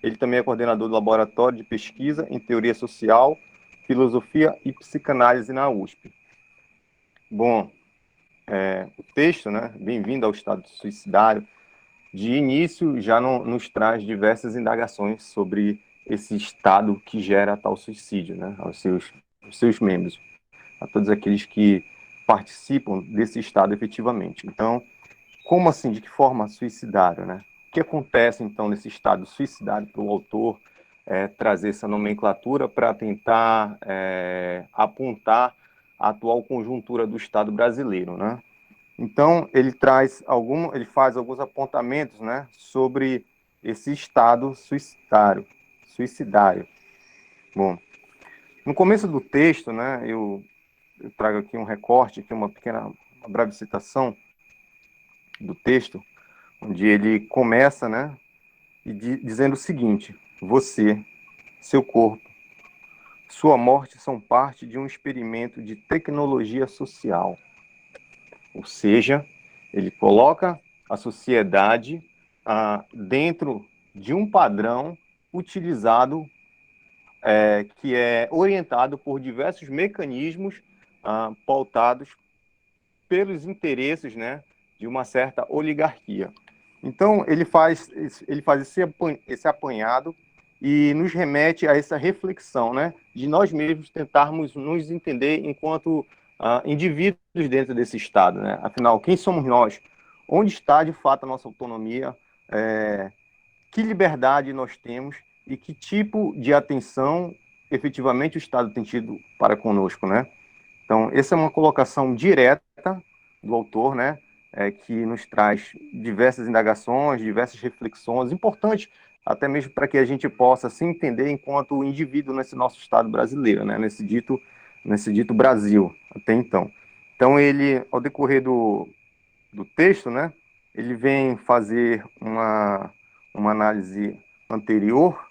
Ele também é coordenador do Laboratório de Pesquisa em Teoria Social, Filosofia e Psicanálise na USP. Bom, o texto, né, Bem-vindo ao Estado Suicidário, de início já nos traz diversas indagações sobre esse estado que gera tal suicídio, né, aos seus membros, a todos aqueles que participam desse estado efetivamente. Então, como assim, de que forma suicidário, né? O que acontece, então, nesse estado suicidário para o autor trazer essa nomenclatura para tentar apontar a atual conjuntura do Estado brasileiro, né? Então, ele faz alguns apontamentos, né, sobre esse estado suicidário. Bom, no começo do texto, né, eu trago aqui um recorte, aqui uma breve citação do texto, onde ele começa, né, dizendo o seguinte: você, seu corpo, sua morte são parte de um experimento de tecnologia social. Ou seja, ele coloca a sociedade dentro de um padrão utilizado, que é orientado por diversos mecanismos pautados pelos interesses, né, de uma certa oligarquia. Então, ele faz esse apanhado e nos remete a essa reflexão, né, de nós mesmos tentarmos nos entender enquanto indivíduos dentro desse Estado, né? Afinal, quem somos nós? Onde está, de fato, a nossa autonomia? Que liberdade nós temos e que tipo de atenção, efetivamente, o Estado tem tido para conosco, né? Então, essa é uma colocação direta do autor, né? Que nos traz diversas indagações, diversas reflexões, importantes até mesmo para que a gente possa se entender enquanto indivíduo nesse nosso Estado brasileiro, né? Nesse dito Brasil, até então. Então, ele, ao decorrer do texto, né, ele vem fazer uma análise anterior,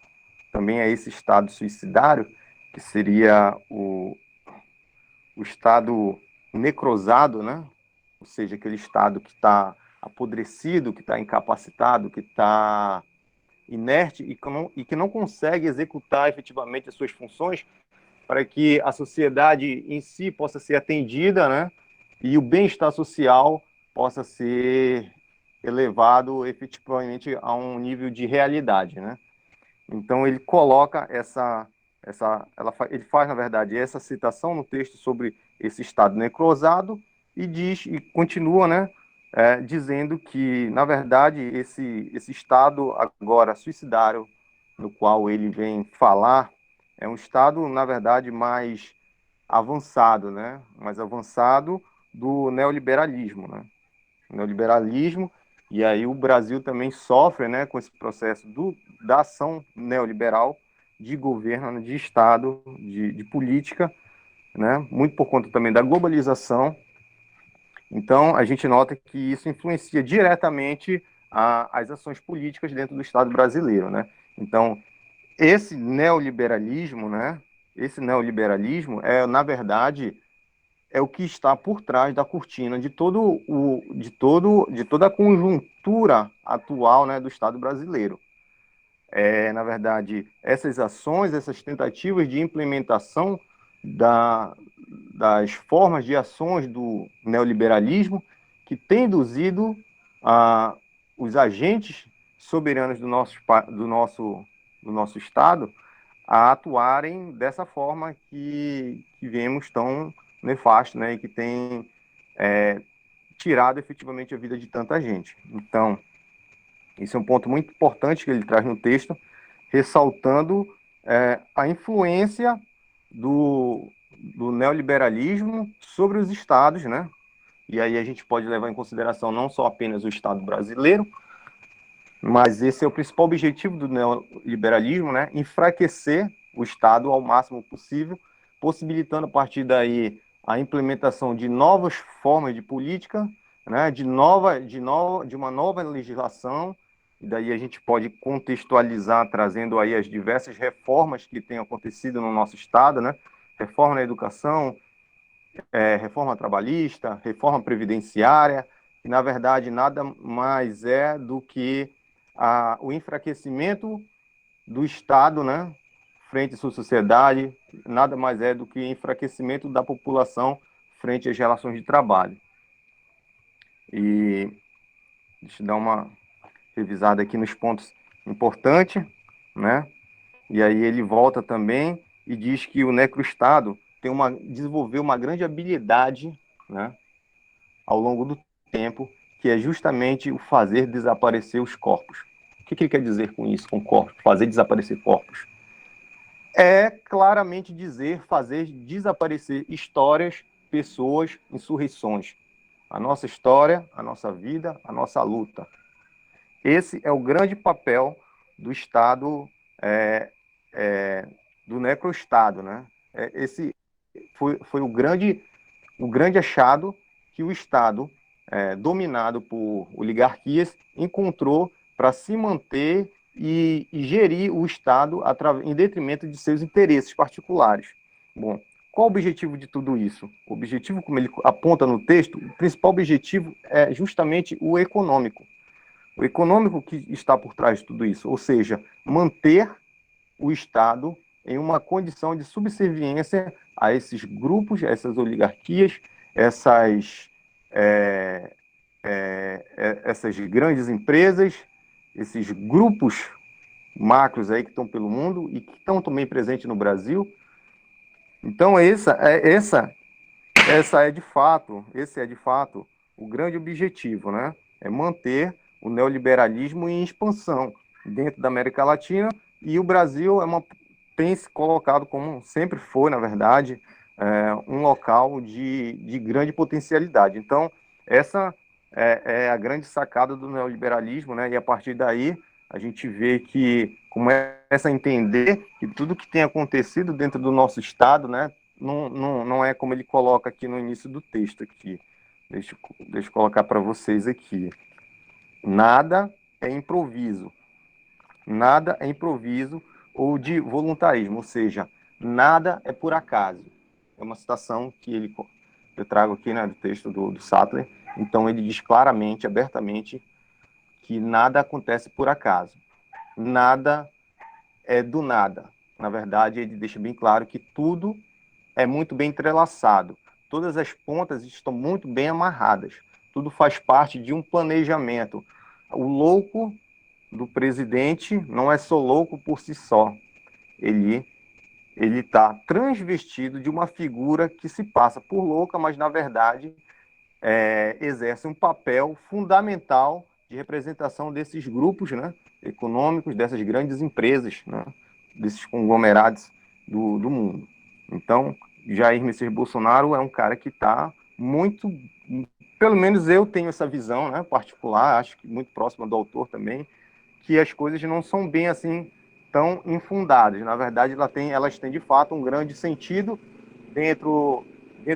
também a esse estado suicidário, que seria o estado necrosado, né? Ou seja, aquele estado que está apodrecido, que está incapacitado, que está inerte e que não consegue executar efetivamente as suas funções para que a sociedade em si possa ser atendida, né? E o bem-estar social possa ser elevado efetivamente a um nível de realidade, né? Então ele coloca ele faz, na verdade, essa citação no texto sobre esse estado necrosado e continua, né, dizendo que, na verdade, esse estado agora suicidário, no qual ele vem falar, é um estado, na verdade, mais avançado, né, mais avançado do neoliberalismo, né, neoliberalismo, e aí o Brasil também sofre, né, com esse processo da ação neoliberal de governo, de Estado, de política, né, muito por conta também da globalização. Então, a gente nota que isso influencia diretamente as ações políticas dentro do Estado brasileiro, né? Então, esse neoliberalismo, né, na verdade, é o que está por trás da cortina de toda a conjuntura atual, né, do Estado brasileiro. Na verdade, essas ações, essas tentativas de implementação das formas de ações do neoliberalismo que tem induzido os agentes soberanos do nosso Estado a atuarem dessa forma que vemos tão nefasto, né, e que tem tirado efetivamente a vida de tanta gente. Então, esse é um ponto muito importante que ele traz no texto, ressaltando a influência do neoliberalismo sobre os estados, né? E aí a gente pode levar em consideração não só apenas o Estado brasileiro, mas esse é o principal objetivo do neoliberalismo, né? Enfraquecer o Estado ao máximo possível, possibilitando a partir daí a implementação de novas formas de política, né? De uma nova legislação. E daí a gente pode contextualizar trazendo aí as diversas reformas que têm acontecido no nosso Estado, né? Reforma na educação, reforma trabalhista, reforma previdenciária, que na verdade nada mais é do que o enfraquecimento do Estado, né, frente à sua sociedade, nada mais é do que enfraquecimento da população frente às relações de trabalho. E deixa eu dar uma revisada aqui nos pontos importantes, né? E aí ele volta também e diz que o necroestado desenvolveu uma grande habilidade, né, ao longo do tempo, que é justamente o fazer desaparecer os corpos. O que ele quer dizer com isso, com corpos? Fazer desaparecer corpos. É claramente dizer fazer desaparecer histórias, pessoas, insurreições. A nossa história, a nossa vida, a nossa luta. Esse é o grande papel do Estado, do necroestado, né? Esse foi o grande achado que o Estado, dominado por oligarquias, encontrou para se manter e gerir o Estado em detrimento de seus interesses particulares. Bom, qual o objetivo de tudo isso? O objetivo, como ele aponta no texto, o principal objetivo é justamente o econômico. O econômico que está por trás de tudo isso, ou seja, manter o Estado em uma condição de subserviência a esses grupos, a essas oligarquias, essas grandes empresas, esses grupos macros aí que estão pelo mundo e que estão também presentes no Brasil. Então, esse é de fato o grande objetivo, né? É manter o neoliberalismo em expansão dentro da América Latina, e o Brasil tem se colocado como sempre foi, na verdade, um local de grande potencialidade. Então, essa é a grande sacada do neoliberalismo, né? E a partir daí a gente vê que começa a entender que tudo que tem acontecido dentro do nosso Estado, né, não é como ele coloca aqui no início do texto aqui. Deixa eu colocar para vocês aqui. Nada é improviso. Nada é improviso ou de voluntarismo, ou seja, nada é por acaso. É uma citação que eu trago aqui, né, do texto do Sattler. Então ele diz claramente, abertamente, que nada acontece por acaso. Nada é do nada. Na verdade, ele deixa bem claro que tudo é muito bem entrelaçado. Todas as pontas estão muito bem amarradas. Tudo faz parte de um planejamento. O louco do presidente não é só louco por si só. Ele está transvestido de uma figura que se passa por louca, mas, na verdade, exerce um papel fundamental de representação desses grupos, né, econômicos, dessas grandes empresas, né, desses conglomerados do mundo. Então, Jair Messias Bolsonaro é um cara que está muito, pelo menos eu tenho essa visão, né, particular, acho que muito próxima do autor também, que as coisas não são bem assim tão infundadas. Na verdade, elas têm de fato um grande sentido dentro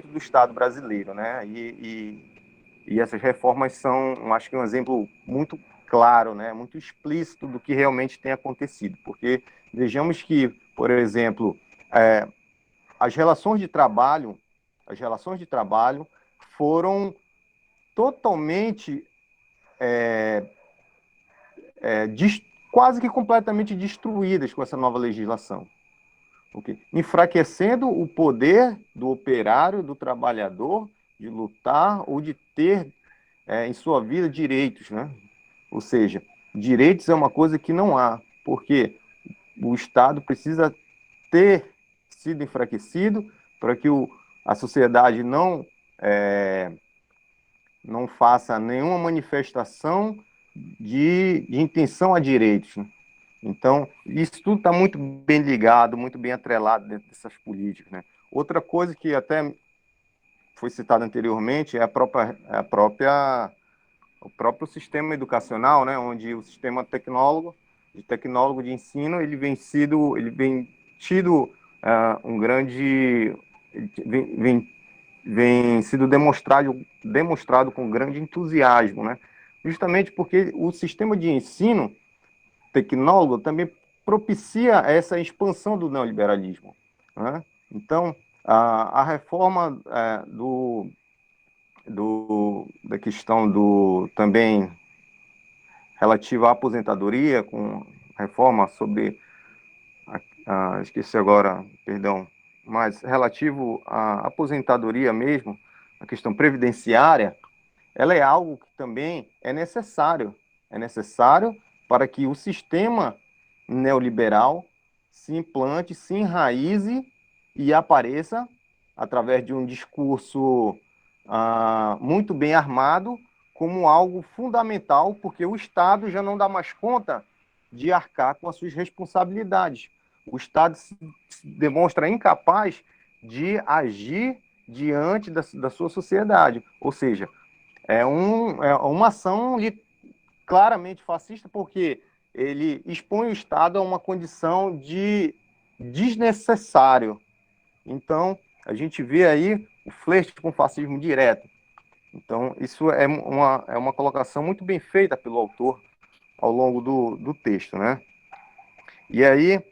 do Estado brasileiro, né? E essas reformas são, acho que um exemplo muito claro, né? Muito explícito do que realmente tem acontecido, porque vejamos que, por exemplo, as relações de trabalho foram totalmente quase que completamente destruídas com essa nova legislação. Okay? Enfraquecendo o poder do operário, do trabalhador, de lutar ou de ter em sua vida direitos, né? Ou seja, direitos é uma coisa que não há, porque o Estado precisa ter sido enfraquecido para que a sociedade não faça nenhuma manifestação de intenção a direitos, né? Então, isso tudo está muito bem ligado, muito bem atrelado dentro dessas políticas, né? Outra coisa que até foi citada anteriormente é o próprio sistema educacional, né? Onde o sistema tecnólogo de ensino ele vem tido um grande vem sido demonstrado com grande entusiasmo, né? Justamente porque o sistema de ensino tecnólogo também propicia essa expansão do neoliberalismo, né? Então, a reforma da questão também relativa à aposentadoria, com reforma sobre, esqueci agora, perdão, mas relativo à aposentadoria mesmo, a questão previdenciária, ela é algo que também é necessário para que o sistema neoliberal se implante, se enraize e apareça através de um discurso muito bem armado como algo fundamental, porque o Estado já não dá mais conta de arcar com as suas responsabilidades. O Estado se demonstra incapaz de agir diante da sua sociedade. Ou seja, é uma ação claramente fascista, porque ele expõe o Estado a uma condição de desnecessário. Então, a gente vê aí o flerte com o fascismo direto. Então, isso é uma colocação muito bem feita pelo autor ao longo do texto, né? E aí,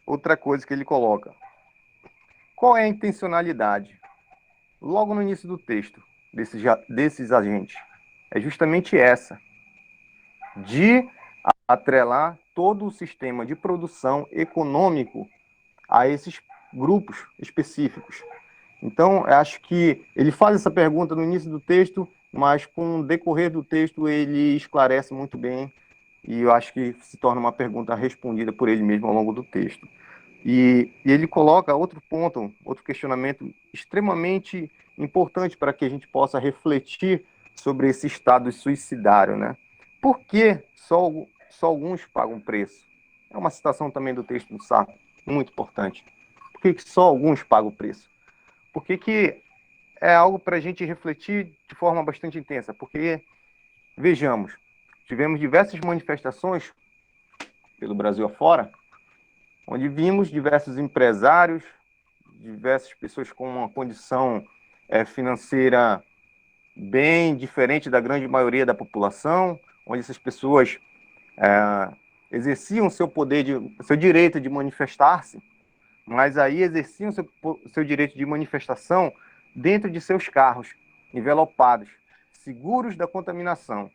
outra coisa que ele coloca. Qual é a intencionalidade? Logo no início do texto, desses agentes. É justamente essa, de atrelar todo o sistema de produção econômico a esses grupos específicos. Então, eu acho que ele faz essa pergunta no início do texto, mas com o decorrer do texto ele esclarece muito bem e eu acho que se torna uma pergunta respondida por ele mesmo ao longo do texto. E ele coloca outro ponto, outro questionamento extremamente importante para que a gente possa refletir sobre esse estado suicidário, né? Por que só alguns pagam preço? É uma citação também do texto do Sartre, muito importante. Por que só alguns pagam o preço? Porque que é algo para a gente refletir de forma bastante intensa. Porque, vejamos, tivemos diversas manifestações pelo Brasil afora, onde vimos diversos empresários, diversas pessoas com uma condição financeira bem diferente da grande maioria da população, onde essas pessoas exerciam seu direito de manifestar-se, mas aí exerciam seu direito de manifestação dentro de seus carros, envelopados, seguros da contaminação.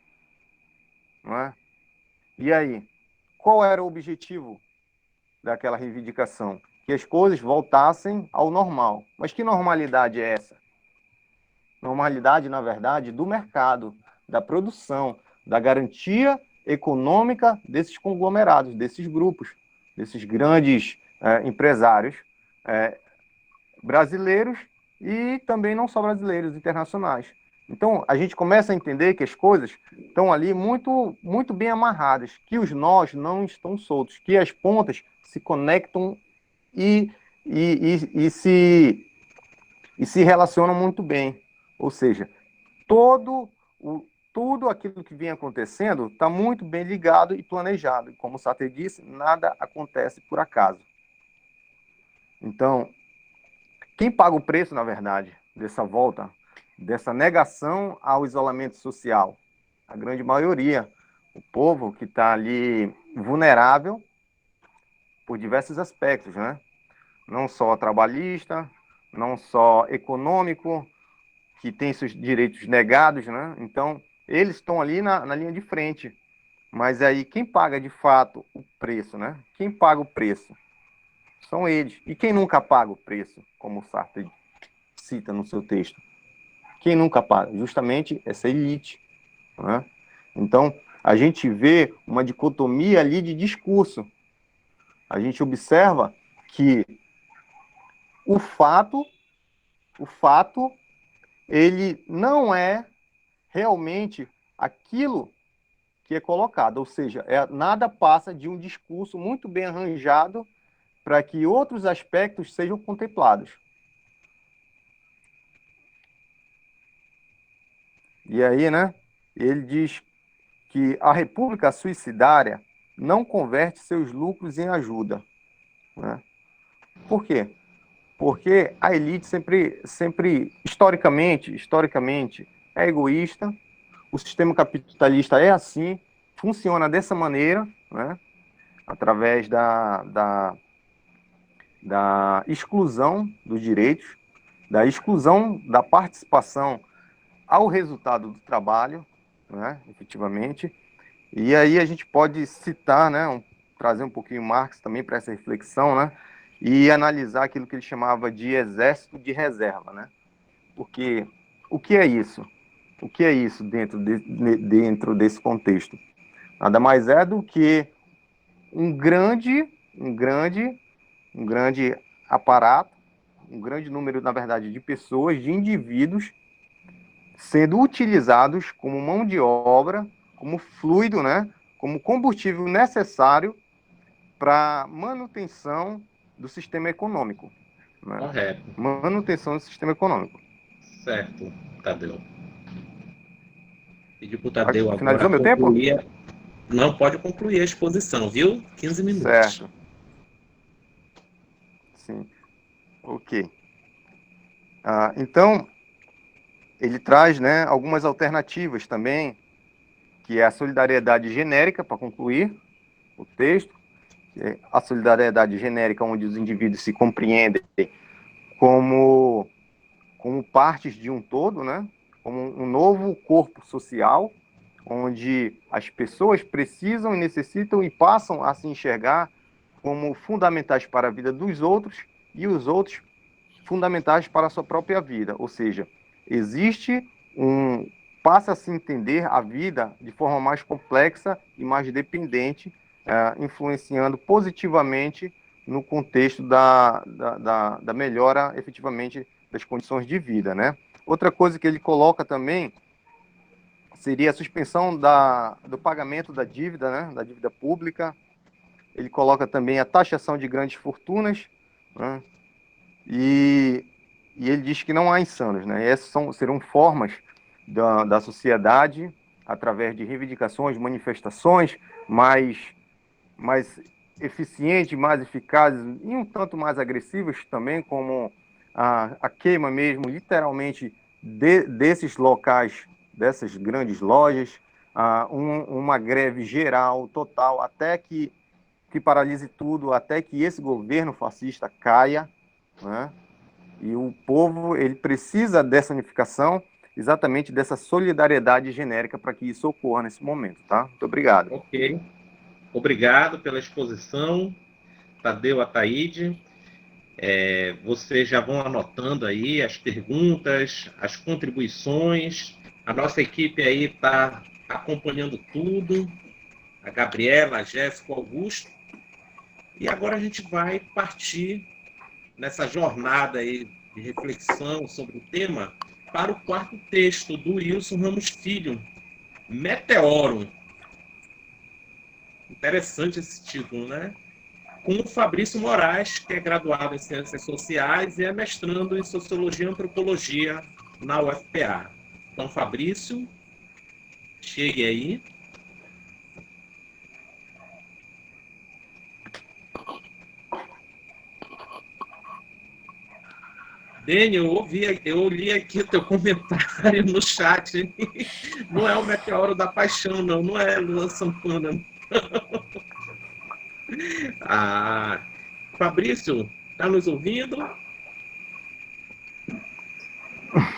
Não é? E aí, qual era o objetivo daquela reivindicação? Que as coisas voltassem ao normal. Mas que normalidade é essa? Normalidade, na verdade, do mercado, da produção, da garantia econômica desses conglomerados, desses grupos, desses grandes empresários brasileiros e também não só brasileiros, internacionais. Então, a gente começa a entender que as coisas estão ali muito, muito bem amarradas, que os nós não estão soltos, que as pontas se conectam e se relacionam muito bem. Ou seja, tudo aquilo que vem acontecendo está muito bem ligado e planejado. Como o Sartre disse, nada acontece por acaso. Então, quem paga o preço, na verdade, dessa volta, dessa negação ao isolamento social? A grande maioria, o povo que está ali vulnerável por diversos aspectos, né? Não só trabalhista, não só econômico, que tem seus direitos negados, né? Então, eles estão ali na linha de frente. Mas aí, quem paga de fato o preço, né? Quem paga o preço? São eles. E quem nunca paga o preço, como o Sartre cita no seu texto? Quem nunca paga? Justamente essa elite, né? Então, a gente vê uma dicotomia ali de discurso. A gente observa que o fato, ele não é realmente aquilo que é colocado, ou seja, nada passa de um discurso muito bem arranjado para que outros aspectos sejam contemplados. E aí, né, ele diz que a república suicidária não converte seus lucros em ajuda, né? Por quê? Porque a elite sempre historicamente, é egoísta, o sistema capitalista é assim, funciona dessa maneira, né? Através da exclusão dos direitos, da exclusão da participação ao resultado do trabalho, né, efetivamente. E aí a gente pode citar, né, trazer um pouquinho Marx também para essa reflexão, né, e analisar aquilo que ele chamava de exército de reserva, né? Porque o que é isso? O que é isso dentro desse contexto? Nada mais é do que um grande aparato, um grande número, na verdade, de pessoas, de indivíduos, sendo utilizados como mão de obra, como fluido, né? Como combustível necessário para manutenção do sistema econômico. Né? Correto. Manutenção do sistema econômico. Certo, Tadeu. Pedi para o Tadeu Finalizou agora meu tempo? concluir. Não pode concluir a exposição, viu? 15 minutos. Certo. Sim. Ok. Então, ele traz, né, algumas alternativas também, que é a solidariedade genérica, para concluir o texto, a solidariedade genérica onde os indivíduos se compreendem como partes de um todo, né? Como um novo corpo social, onde as pessoas precisam e necessitam e passam a se enxergar como fundamentais para a vida dos outros e os outros fundamentais para a sua própria vida. Ou seja, passa a se entender a vida de forma mais complexa e mais dependente, influenciando positivamente no contexto da melhora, efetivamente, das condições de vida, né? Outra coisa que ele coloca também seria a suspensão do pagamento da dívida, né? Da dívida pública. Ele coloca também a taxação de grandes fortunas, né? E ele diz que não há insanos, né? Essas serão formas da sociedade, através de reivindicações, manifestações mais eficientes, mais eficazes e um tanto mais agressivas também, como a queima mesmo, literalmente, desses locais, dessas grandes lojas, uma greve geral, total, até que paralise tudo, até que esse governo fascista caia, né? E o povo, ele precisa dessa unificação, exatamente dessa solidariedade genérica para que isso ocorra nesse momento, tá? Muito obrigado. Ok. Obrigado pela exposição, Tadeu, Ataíde. Vocês já vão anotando aí as perguntas, as contribuições. A nossa equipe aí está acompanhando tudo. a Gabriela, a Jéssica, o Augusto. E agora a gente vai partir nessa jornada aí de reflexão sobre o tema para o quarto texto do Wilson Ramos Filho, Meteoro. Interessante esse título, né? Com o Fabrício Moraes, que é graduado em Ciências Sociais e é mestrando em Sociologia e Antropologia na UFPA. Então, Fabrício, chegue aí. Daniel, eu li aqui o teu comentário no chat. Não é o Meteoro da Paixão, não. Não é Luan Santana. Ah, Fabrício, está nos ouvindo?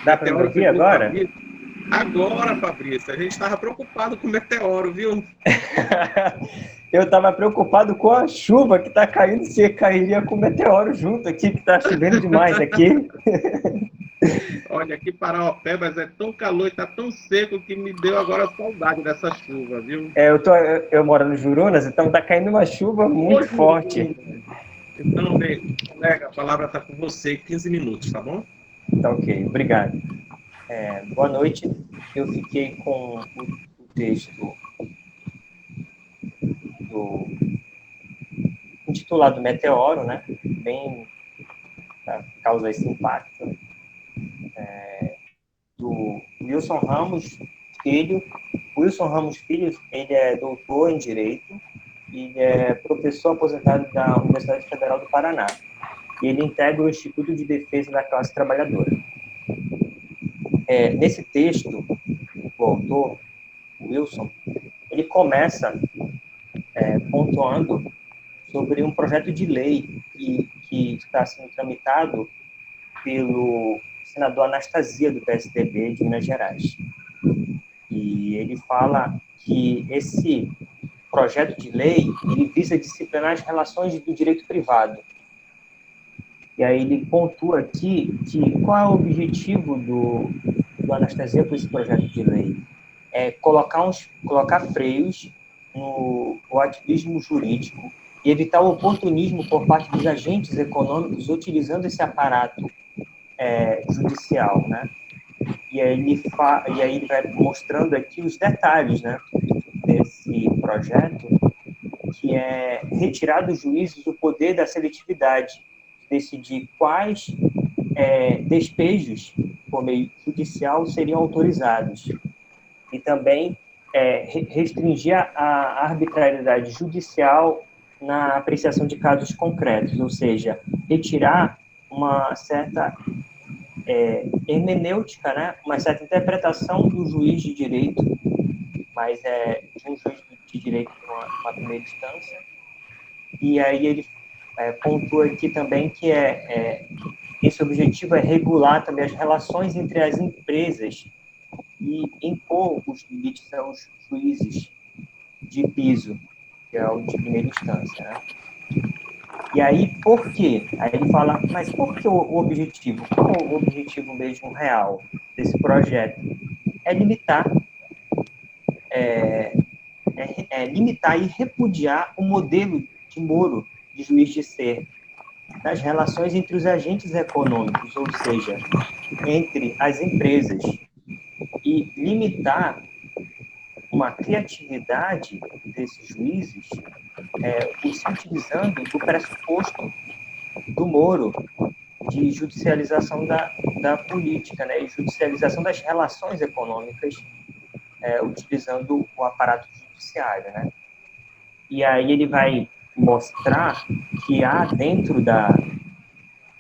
Dá para me ouvir agora? Fabrício. Agora, Fabrício, a gente estava preocupado com o meteoro, viu? Eu estava preocupado com a chuva que está caindo, se cairia com o meteoro junto aqui, que está chovendo demais aqui. Olha, aqui Paraopebas é tão calor e está tão seco que me deu agora saudade dessa chuva, viu? Eu moro no Jurunas, então está caindo uma chuva muito forte. Então, bem, colega, a palavra está com você, 15 minutos, tá bom? Tá ok, obrigado. Boa noite. Eu fiquei com o texto intitulado Meteoro, né? Bem para causar esse impacto. Do Wilson Ramos Filho. Wilson Ramos Filho, ele é doutor em Direito e ele é professor aposentado da Universidade Federal do Paraná. E ele integra o Instituto de Defesa da Classe Trabalhadora. Nesse texto, o autor, Wilson, ele começa pontuando sobre um projeto de lei que está sendo tramitado pelo senador Anastasia, do PSDB de Minas Gerais. E ele fala que esse projeto de lei ele visa disciplinar as relações do direito privado. E aí ele pontua aqui que qual é o objetivo do Anastasia com esse projeto de lei? É colocar freios no ativismo jurídico e evitar o oportunismo por parte dos agentes econômicos utilizando esse aparato judicial, né? E aí ele vai mostrando aqui os detalhes, né, desse projeto, que é retirar dos juízes o poder da seletividade, decidir quais despejos por meio judicial seriam autorizados. E também restringir a arbitrariedade judicial na apreciação de casos concretos, ou seja, retirar uma certa hermenêutica, né? Uma certa interpretação do juiz de direito, mas de um juiz de direito numa primeira instância. E aí ele pontua aqui também que esse objetivo é regular também as relações entre as empresas e impor os limites aos juízes de piso, que é o de primeira instância, né? E aí, por quê? Aí ele fala, mas por que o objetivo? Qual é o objetivo mesmo real desse projeto? É limitar, limitar e repudiar o modelo de Moro, de juiz de ser, das relações entre os agentes econômicos, ou seja, entre as empresas, e limitar uma criatividade desses juízes, se utilizando do pressuposto do Moro de judicialização da política, né, e judicialização das relações econômicas, utilizando o aparato judiciário, né? E aí ele vai mostrar que há dentro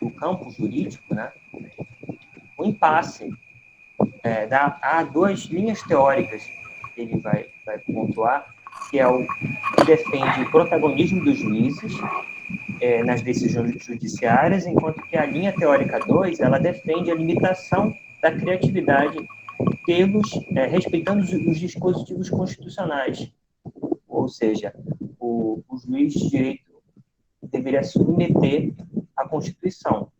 do campo jurídico, né, um impasse. Há duas linhas teóricas que ele vai pontuar, que é o que defende o protagonismo dos juízes nas decisões judiciárias, enquanto que a linha teórica 2, ela defende a limitação da criatividade respeitando os dispositivos constitucionais. Ou seja, o juiz de direito deveria submeter à Constituição.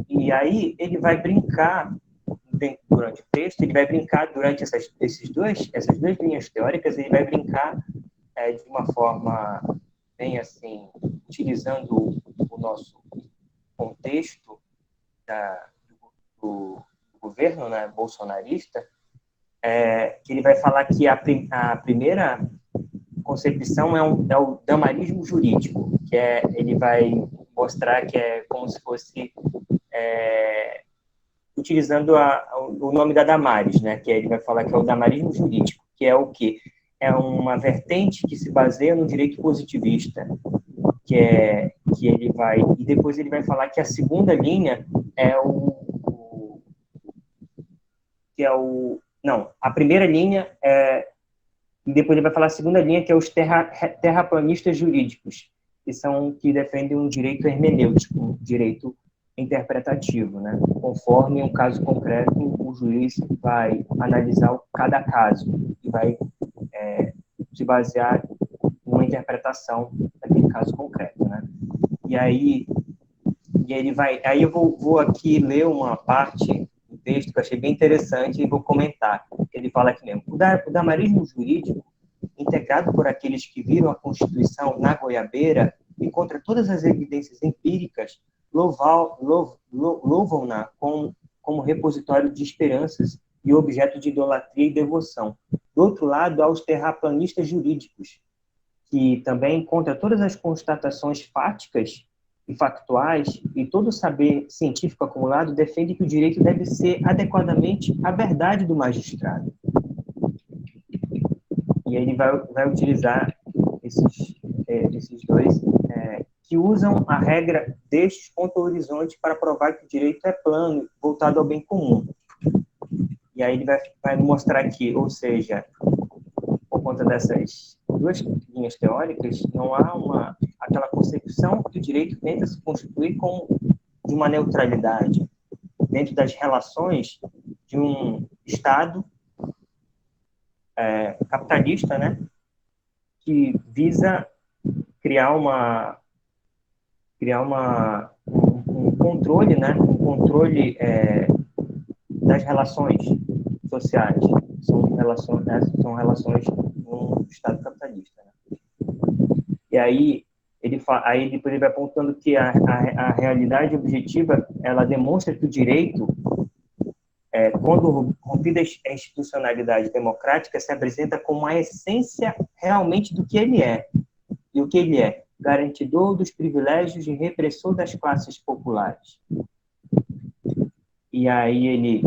E aí ele vai brincar durante o texto, ele vai brincar durante essas duas linhas teóricas, ele vai brincar de uma forma bem assim, utilizando o nosso contexto do governo, né, bolsonarista, que ele vai falar que a primeira concepção é o damarismo jurídico, que ele vai mostrar que é como se fosse utilizando o nome da Damares, né, que ele vai falar que é o damarismo jurídico, que é o quê? É uma vertente que se baseia no direito positivista, que ele vai, e depois ele vai falar que a segunda linha a primeira linha e depois ele vai falar a segunda linha, que é os terraplanistas jurídicos, que defendem um direito hermenêutico, um direito interpretativo, né? Conforme um caso concreto, o juiz vai analisar cada caso e vai se basear numa interpretação daquele caso concreto, né? E aí eu vou aqui ler uma parte do texto que eu achei bem interessante e vou comentar. Ele fala aqui mesmo: o damarismo jurídico, integrado por aqueles que viram a Constituição na goiabeira e contra todas as evidências empíricas, louvam-na como repositório de esperanças e objeto de idolatria e devoção. Do outro lado, há os terraplanistas jurídicos, que também, contra todas as constatações fáticas e factuais e todo o saber científico acumulado, defende que o direito deve ser adequadamente a verdade do magistrado. E ele vai utilizar esses dois que usam a regra destes contra o horizonte para provar que o direito é plano, voltado ao bem comum. E aí ele vai mostrar aqui, ou seja, por conta dessas duas linhas teóricas, não há aquela concepção que o direito tenta se constituir de uma neutralidade dentro das relações de um Estado capitalista, né, que visa criar um controle, né, das relações sociais. São relações num Estado capitalista, né? E aí depois ele vai apontando que a realidade objetiva, ela demonstra que o direito, quando rompida a institucionalidade democrática, se apresenta como a essência realmente do que ele é. E o que ele é? Garantidor dos privilégios e repressor das classes populares. E aí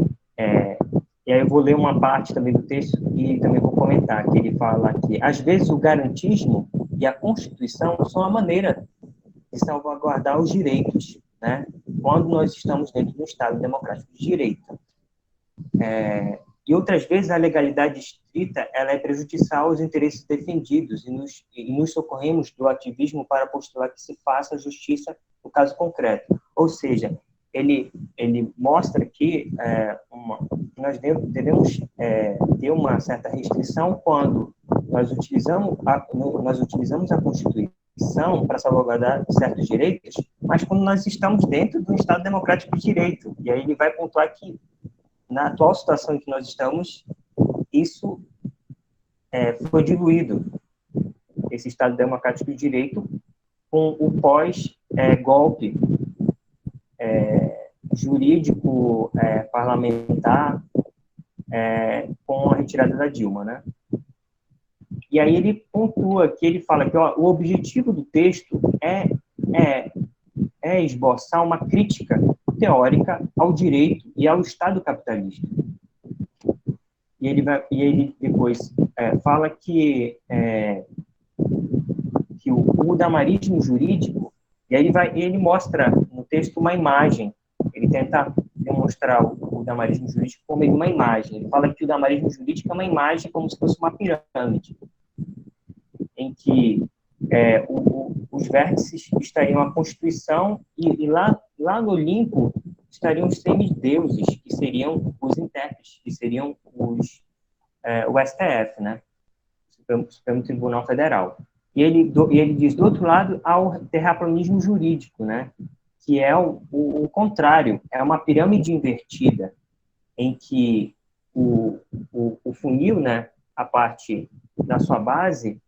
eu vou ler uma parte também do texto e também vou comentar, que ele fala que, às vezes, o garantismo e a Constituição são a maneira de salvaguardar os direitos, né? Quando nós estamos dentro de um Estado democrático de direito. E outras vezes a legalidade estrita, ela é prejudicial aos interesses defendidos e nos socorremos do ativismo para postular que se faça justiça no caso concreto. Ou seja, ele mostra que nós devemos ter uma certa restrição quando nós utilizamos a Constituição para salvaguardar certos direitos, mas quando nós estamos dentro de um Estado democrático de direito. E aí ele vai pontuar que, na atual situação em que nós estamos, isso foi diluído, esse Estado democrático de direito, com o pós-golpe jurídico, parlamentar, com a retirada da Dilma, né? E aí ele pontua que ele fala que o objetivo do texto é esboçar uma crítica teórica ao direito e ao Estado capitalista. E ele depois fala que o damarismo jurídico, e aí ele mostra no texto uma imagem, ele tenta demonstrar o damarismo jurídico como uma imagem. Ele fala que o damarismo jurídico é uma imagem como se fosse uma pirâmide, em que os vértices estariam a Constituição e lá no Olimpo estariam os semideuses, que seriam os intérpretes, que seriam o STF, né? Supremo Tribunal Federal. E ele diz, do outro lado, há o terraplanismo jurídico, né? Que é o contrário, é uma pirâmide invertida, em que o funil, né, a parte da sua base,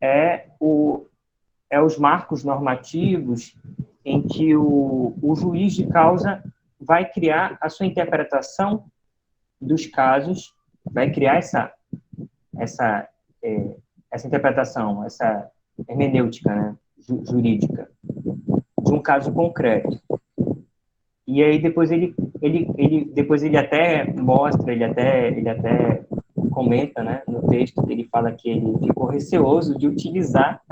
é os marcos normativos em que o juiz de causa vai criar a sua interpretação dos casos, vai criar essa interpretação, essa hermenêutica, né, jurídica, de um caso concreto. E aí depois ele até mostra, ele até comenta, né, no texto, ele fala que ele ficou receoso de utilizar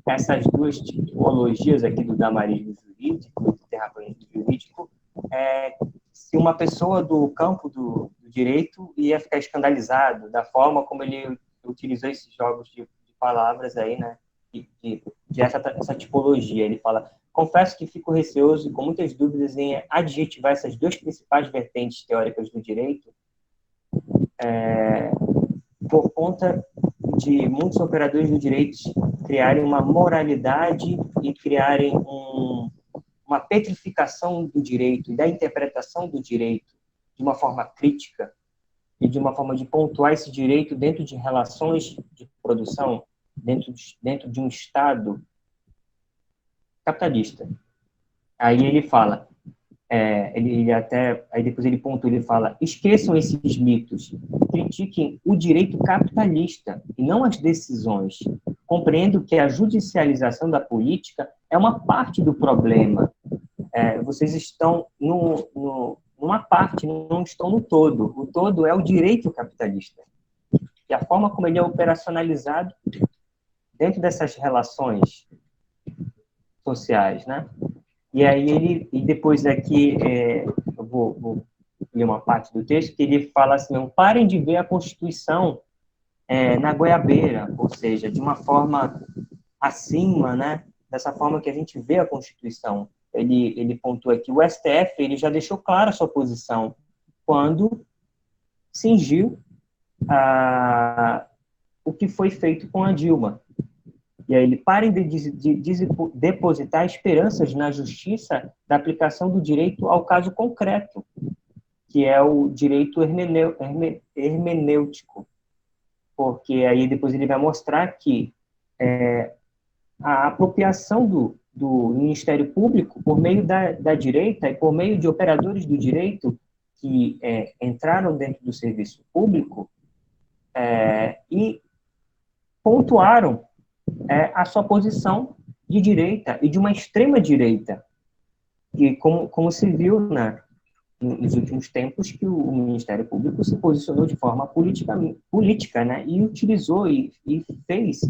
essas duas tipologias aqui do damarismo jurídico e do terraplanismo jurídico, se uma pessoa do campo do direito ia ficar escandalizado da forma como ele utilizou esses jogos de palavras aí, né, de essa tipologia. Ele fala: confesso que fico receoso e com muitas dúvidas em adjetivar essas duas principais vertentes teóricas do direito, por conta de muitos operadores do direito criarem uma moralidade e criarem uma petrificação do direito e da interpretação do direito de uma forma crítica e de uma forma de pontuar esse direito dentro de relações de produção, dentro de um Estado capitalista. Aí ele fala, aí depois ele pontua, ele fala: esqueçam esses mitos, critiquem o direito capitalista e não as decisões. Compreendo que a judicialização da política é uma parte do problema. Vocês estão numa parte, não estão no todo. O todo é o direito capitalista. E a forma como ele é operacionalizado dentro dessas relações sociais, né? E aí depois daqui, eu vou ler uma parte do texto que ele fala assim: não parem de ver a Constituição na goiabeira, ou seja, de uma forma acima, né? Dessa forma que a gente vê a Constituição. Ele pontua aqui: o STF ele já deixou clara a sua posição quando cingiu o que foi feito com a Dilma. E aí ele: parem de depositar esperanças na justiça da aplicação do direito ao caso concreto, que é o direito hermenêutico. Porque aí depois ele vai mostrar que a apropriação do Ministério Público por meio da direita e por meio de operadores do direito que entraram dentro do serviço público e pontuaram a sua posição de direita e de uma extrema-direita. E como se viu nos últimos tempos, que o Ministério Público se posicionou de forma política, né, e utilizou e fez,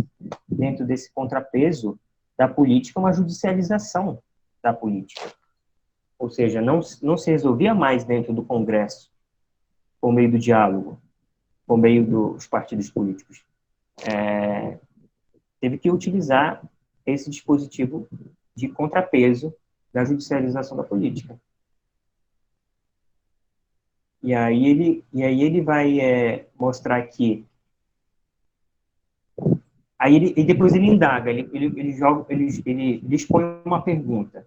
dentro desse contrapeso da política, uma judicialização da política. Ou seja, não se resolvia mais dentro do Congresso, por meio do diálogo, por meio dos partidos políticos. Teve que utilizar esse dispositivo de contrapeso da judicialização da política. E aí ele vai mostrar que... E depois ele indaga, ele expõe uma pergunta.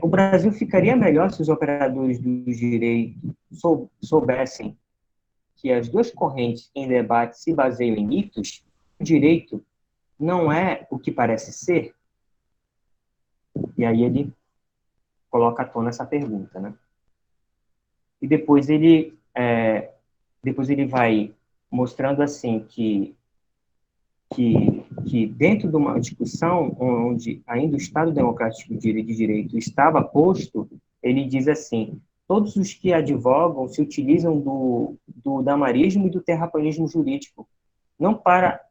O Brasil ficaria melhor se os operadores do direito soubessem que as duas correntes em debate se baseiam em mitos? O direito não é o que parece ser? E aí ele coloca à tona essa pergunta, né? E depois ele vai mostrando assim que dentro de uma discussão onde ainda o Estado Democrático de Direito estava posto, ele diz assim: todos os que advogam se utilizam do damarismo e do terraplanismo jurídico, não para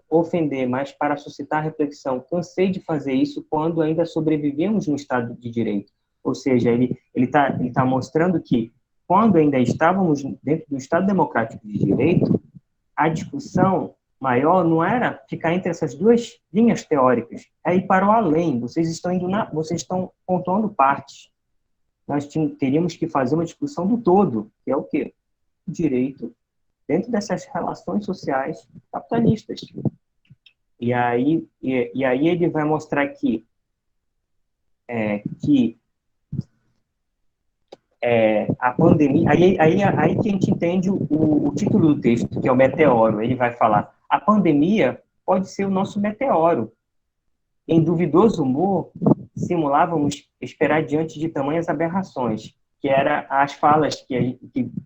ofender, mas para suscitar reflexão. Cansei de fazer isso quando ainda sobrevivemos no Estado de Direito. Ou seja, ele tá mostrando que, quando ainda estávamos dentro do Estado Democrático de Direito, a discussão maior não era ficar entre essas duas linhas teóricas, é ir para o além. Vocês estão pontuando partes. Nós teríamos que fazer uma discussão do todo, que é o quê? O direito dentro dessas relações sociais capitalistas. E aí ele vai mostrar que a pandemia, aí que a gente entende o título do texto, que é o meteoro. Ele vai falar: a pandemia pode ser o nosso meteoro. Em duvidoso humor, simulávamos esperar diante de tamanhas aberrações, que era as falas que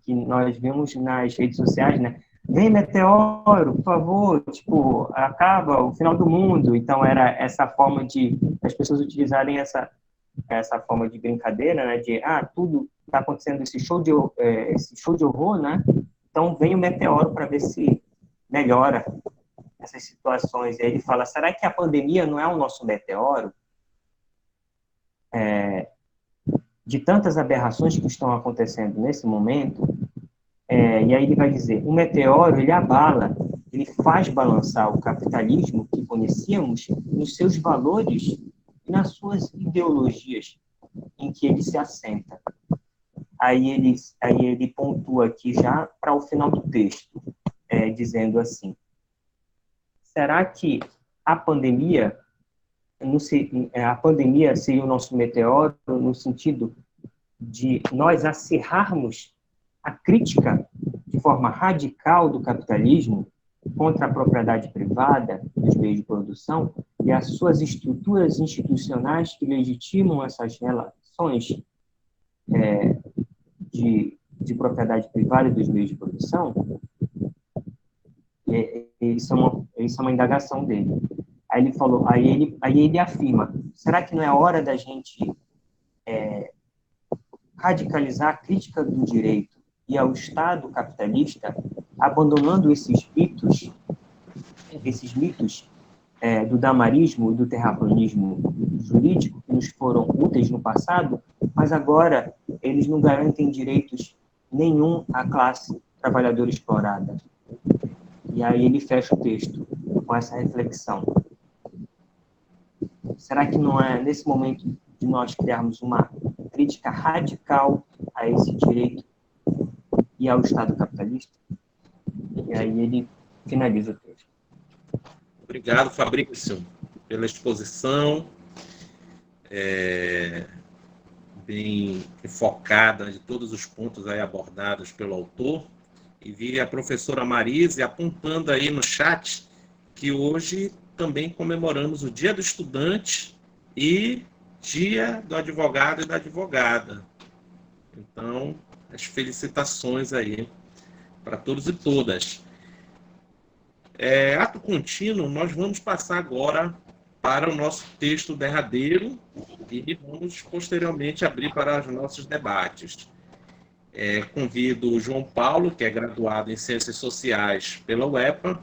nós vimos nas redes sociais, né? Vem meteoro, por favor, tipo, acaba o final do mundo. Então era essa forma de as pessoas utilizarem essa forma de brincadeira, né? De tudo está acontecendo esse show de horror, né? Então vem o meteoro para ver se melhora essas situações. E aí ele fala: será que a pandemia não é o nosso meteoro? De tantas aberrações que estão acontecendo nesse momento, e aí ele vai dizer: o meteoro, ele abala, ele faz balançar o capitalismo que conhecíamos nos seus valores e nas suas ideologias em que ele se assenta. Aí ele pontua aqui já para o final do texto, dizendo assim: será que a pandemia seria o nosso meteoro no sentido de nós acirrarmos a crítica de forma radical do capitalismo contra a propriedade privada dos meios de produção e as suas estruturas institucionais que legitimam essas relações de propriedade privada dos meios de produção? Isso é uma indagação dele. Aí ele falou, aí ele afirma: será que não é hora da gente radicalizar a crítica do direito e ao Estado capitalista, abandonando esses mitos do damarismo e do terraplanismo jurídico que nos foram úteis no passado, mas agora eles não garantem direitos nenhum à classe trabalhadora explorada? E aí ele fecha o texto com essa reflexão: será que não é nesse momento de nós criarmos uma crítica radical a esse direito e ao Estado capitalista? E aí ele finaliza o texto. Obrigado, Fabrício, pela exposição bem focada de todos os pontos aí abordados pelo autor. E vi a professora Marise apontando aí no chat que hoje também comemoramos o Dia do Estudante e Dia do Advogado e da Advogada. Então, as felicitações aí para todos e todas. Ato contínuo, nós vamos passar agora para o nosso texto derradeiro e vamos posteriormente abrir para os nossos debates. Convido o João Paulo, que é graduado em Ciências Sociais pela UEPA,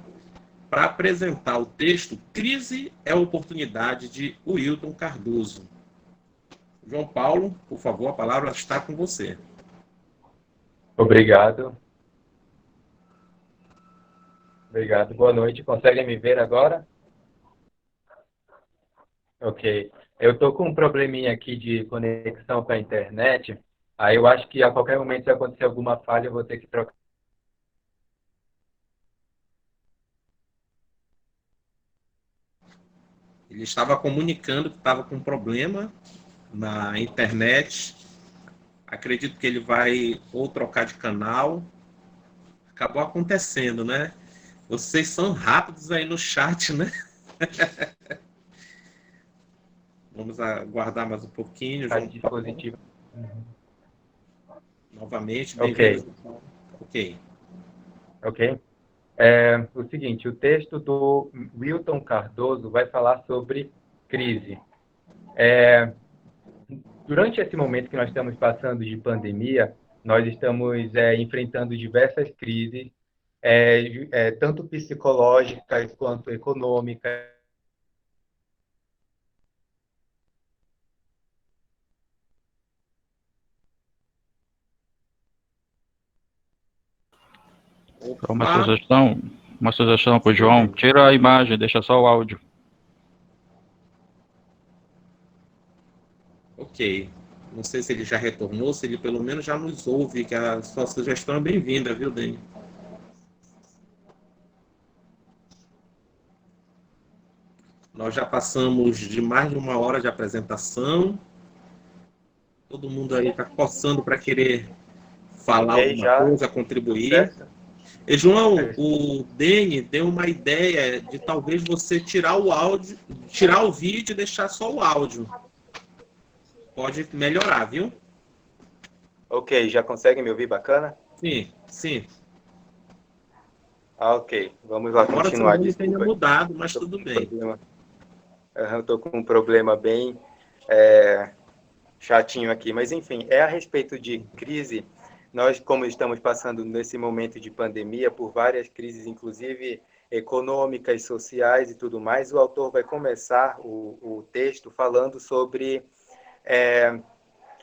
para apresentar o texto Crise é Oportunidade, de Wilton Cardoso. João Paulo, por favor, a palavra está com você. Obrigado. Obrigado. Boa noite. Conseguem me ver agora? Ok. Eu estou com um probleminha aqui de conexão com a internet. Aí eu acho que a qualquer momento, se acontecer alguma falha, eu vou ter que trocar. Ele estava comunicando que estava com problema na internet. Acredito que ele vai ou trocar de canal. Acabou acontecendo, né? Vocês são rápidos aí no chat, né? Vamos aguardar mais um pouquinho, João Paulo. Dispositivo. Novamente, Ok. Ok. Ok. O seguinte, o texto do Wilton Cardoso vai falar sobre crise. Durante esse momento que nós estamos passando de pandemia, nós estamos enfrentando diversas crises, tanto psicológicas quanto econômicas. Só uma sugestão para o João: tira a imagem, deixa só o áudio. Ok. Não sei se ele já retornou, se ele pelo menos já nos ouve, que a sua sugestão é bem-vinda, viu, Dani? Nós já passamos de mais de 1 hora de apresentação. Todo mundo aí está coçando para querer falar E aí alguma já, coisa, tudo contribuir. certo? E, João, o Dene deu uma ideia de talvez você tirar o áudio, tirar o vídeo e deixar só o áudio. Pode melhorar, viu? Ok, já consegue me ouvir bacana? Sim, sim. Ah, ok. Vamos lá Embora seu continuar. nome tenha Desculpa. mudado, mas Tô tudo com um bem. problema. Eu tô com um problema bem é, chatinho aqui. Mas, enfim, é a respeito de crise. Nós, como estamos passando nesse momento de pandemia, por várias crises, inclusive econômicas, sociais e tudo mais, o autor vai começar o texto falando sobre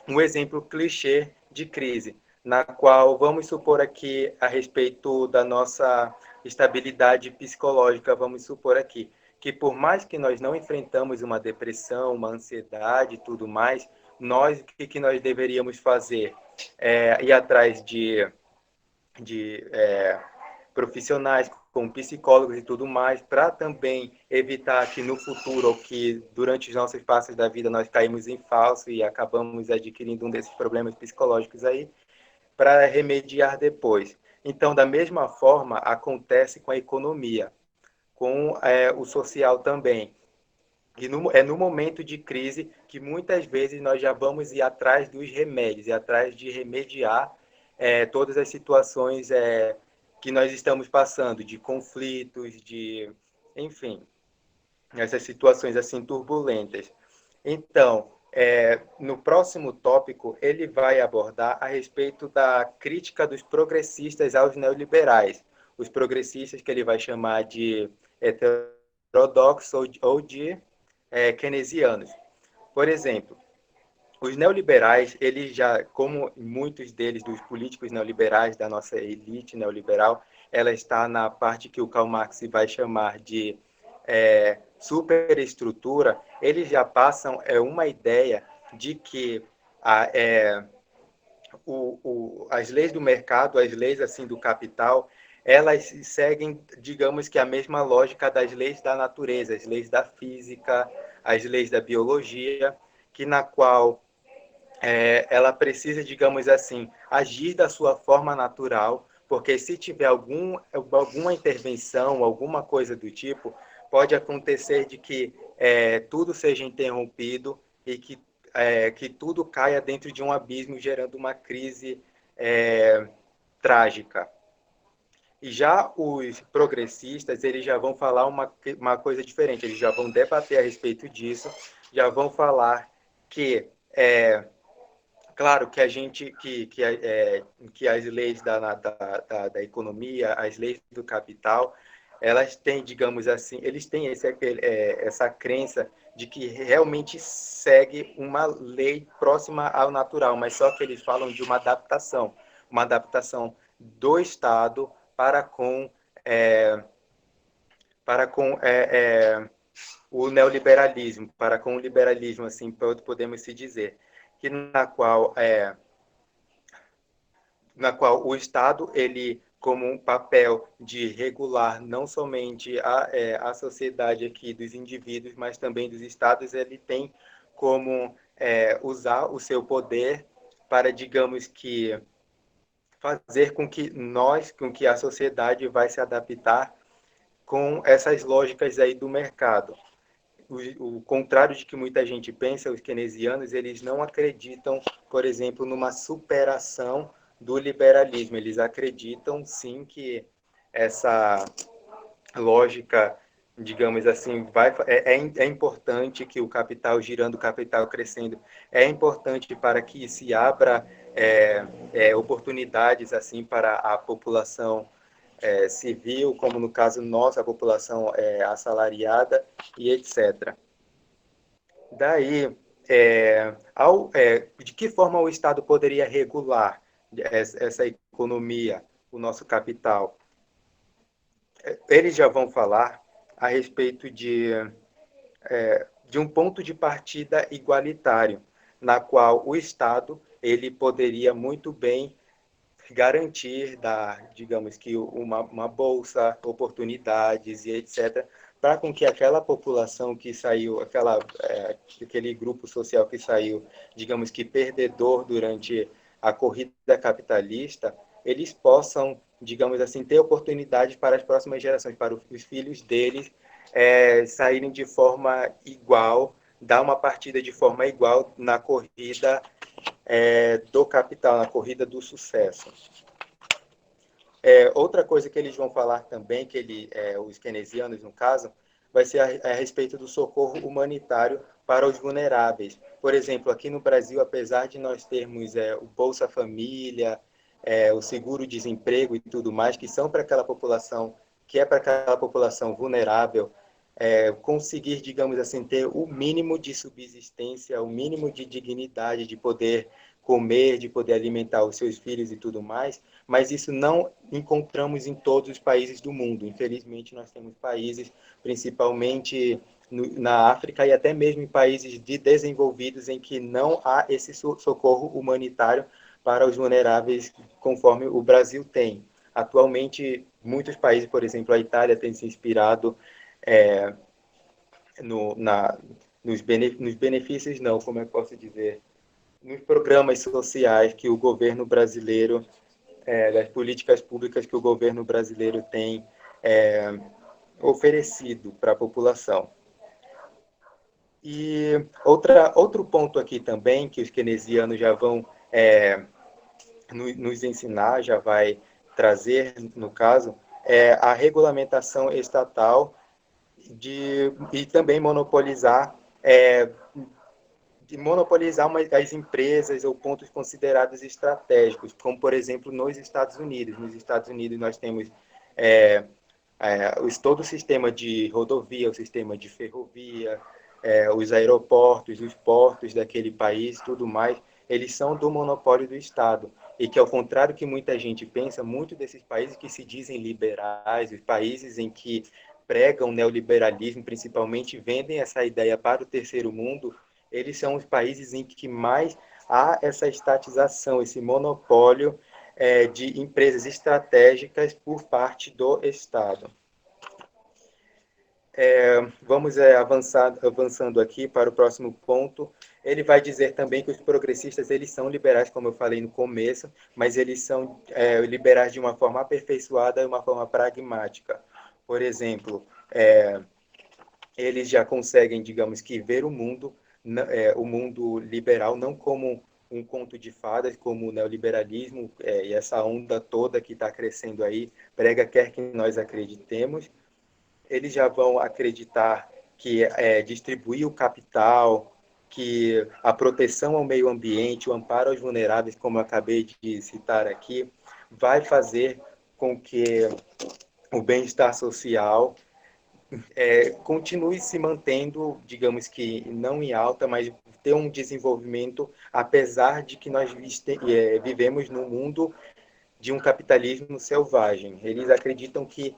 um exemplo clichê de crise, na qual vamos supor aqui a respeito da nossa estabilidade psicológica, vamos supor aqui que por mais que nós não enfrentamos uma depressão, uma ansiedade e tudo mais, nós, o que nós deveríamos fazer? Ir atrás de profissionais, como psicólogos e tudo mais, para também evitar que no futuro ou que durante os nossos passos da vida nós caímos em falso e acabamos adquirindo um desses problemas psicológicos aí, para remediar depois. Então, da mesma forma, acontece com a economia, com o social também. E é no momento de crise que muitas vezes nós já vamos ir atrás dos remédios, ir atrás de remediar todas as situações que nós estamos passando, de conflitos, enfim, essas situações assim turbulentas. Então, no próximo tópico, ele vai abordar a respeito da crítica dos progressistas aos neoliberais. Os progressistas que ele vai chamar de heterodoxos ou de keynesianos. Por exemplo, os neoliberais, eles já, como muitos deles, dos políticos neoliberais, da nossa elite neoliberal, ela está na parte que o Karl Marx vai chamar de superestrutura. Eles já passam uma ideia de que as leis do mercado, as leis assim do capital, elas seguem, digamos que a mesma lógica das leis da natureza, as leis da física, as leis da biologia, que na qual ela precisa, digamos assim, agir da sua forma natural, porque se tiver alguma intervenção, alguma coisa do tipo, pode acontecer de que tudo seja interrompido e que tudo caia dentro de um abismo, gerando uma crise trágica. E já os progressistas, eles já vão falar uma coisa diferente, eles já vão debater a respeito disso, já vão falar que claro que a gente que as leis da economia, as leis do capital, elas têm, digamos assim, eles têm essa crença de que realmente segue uma lei próxima ao natural, mas só que eles falam de uma adaptação do Estado é, para com o neoliberalismo, para com o liberalismo, assim podemos se dizer, que na qual o Estado, ele, como um papel de regular não somente a sociedade aqui dos indivíduos, mas também dos estados, ele tem como usar o seu poder para, digamos que, fazer com que a sociedade vai se adaptar com essas lógicas aí do mercado. O contrário de que muita gente pensa, os keynesianos, eles não acreditam, por exemplo, numa superação do liberalismo. Eles acreditam, sim, que essa lógica, digamos assim, é importante que o capital girando, o capital crescendo, é importante para que se abra oportunidades assim para a população civil, como no caso nossa, a população assalariada e etc. Daí, de que forma o Estado poderia regular essa economia, o nosso capital? Eles já vão falar a respeito de um ponto de partida igualitário, na qual o Estado ele poderia muito bem garantir, dar, digamos que uma bolsa, oportunidades e etc., para com que aquela população que saiu, aquele grupo social que saiu, digamos que perdedor durante a corrida capitalista, eles possam, digamos assim, ter oportunidades para as próximas gerações, para os filhos deles saírem de forma igual, dar uma partida de forma igual na corrida do capital, na corrida do sucesso. Outra coisa que eles vão falar também, os keynesianos, no caso, vai ser a respeito do socorro humanitário para os vulneráveis. Por exemplo, aqui no Brasil, apesar de nós termos o Bolsa Família, o seguro-desemprego e tudo mais, que são para aquela população, que é para aquela população vulnerável, conseguir, digamos assim, ter o mínimo de subsistência, o mínimo de dignidade, de poder comer, de poder alimentar os seus filhos e tudo mais, mas isso não encontramos em todos os países do mundo. Infelizmente, nós temos países, principalmente na África e até mesmo em países desenvolvidos, em que não há esse socorro humanitário para os vulneráveis, conforme o Brasil tem. Atualmente, muitos países, por exemplo, a Itália, tem se inspirado nos benefícios, não, como eu posso dizer, nos programas sociais que o governo brasileiro, das políticas públicas que o governo brasileiro tem oferecido para a população. E outro ponto aqui também, que os keynesianos já vão nos ensinar, já vai trazer, no caso, é a regulamentação estatal e também monopolizar as empresas ou pontos considerados estratégicos, como, por exemplo, nos Estados Unidos. Nos Estados Unidos, nós temos todo o sistema de rodovia, o sistema de ferrovia, os aeroportos, os portos daquele país, tudo mais, eles são do monopólio do Estado. E que, ao contrário que muita gente pensa, muitos desses países que se dizem liberais, os países em que pregam neoliberalismo, principalmente vendem essa ideia para o terceiro mundo, eles são os países em que mais há essa estatização, esse monopólio de empresas estratégicas por parte do Estado. Vamos avançando aqui para o próximo ponto. Ele vai dizer também que os progressistas, eles são liberais, como eu falei no começo, mas eles são liberais de uma forma aperfeiçoada e uma forma pragmática. Por exemplo, eles já conseguem, digamos que, ver o mundo liberal não como um conto de fadas, como o neoliberalismo e essa onda toda que está crescendo aí, prega quer que nós acreditemos. Eles já vão acreditar que distribuir o capital, que a proteção ao meio ambiente, o amparo aos vulneráveis, como eu acabei de citar aqui, vai fazer com que o bem-estar social continue se mantendo, digamos que não em alta, mas ter um desenvolvimento, apesar de que nós vivemos num mundo de um capitalismo selvagem. Eles acreditam que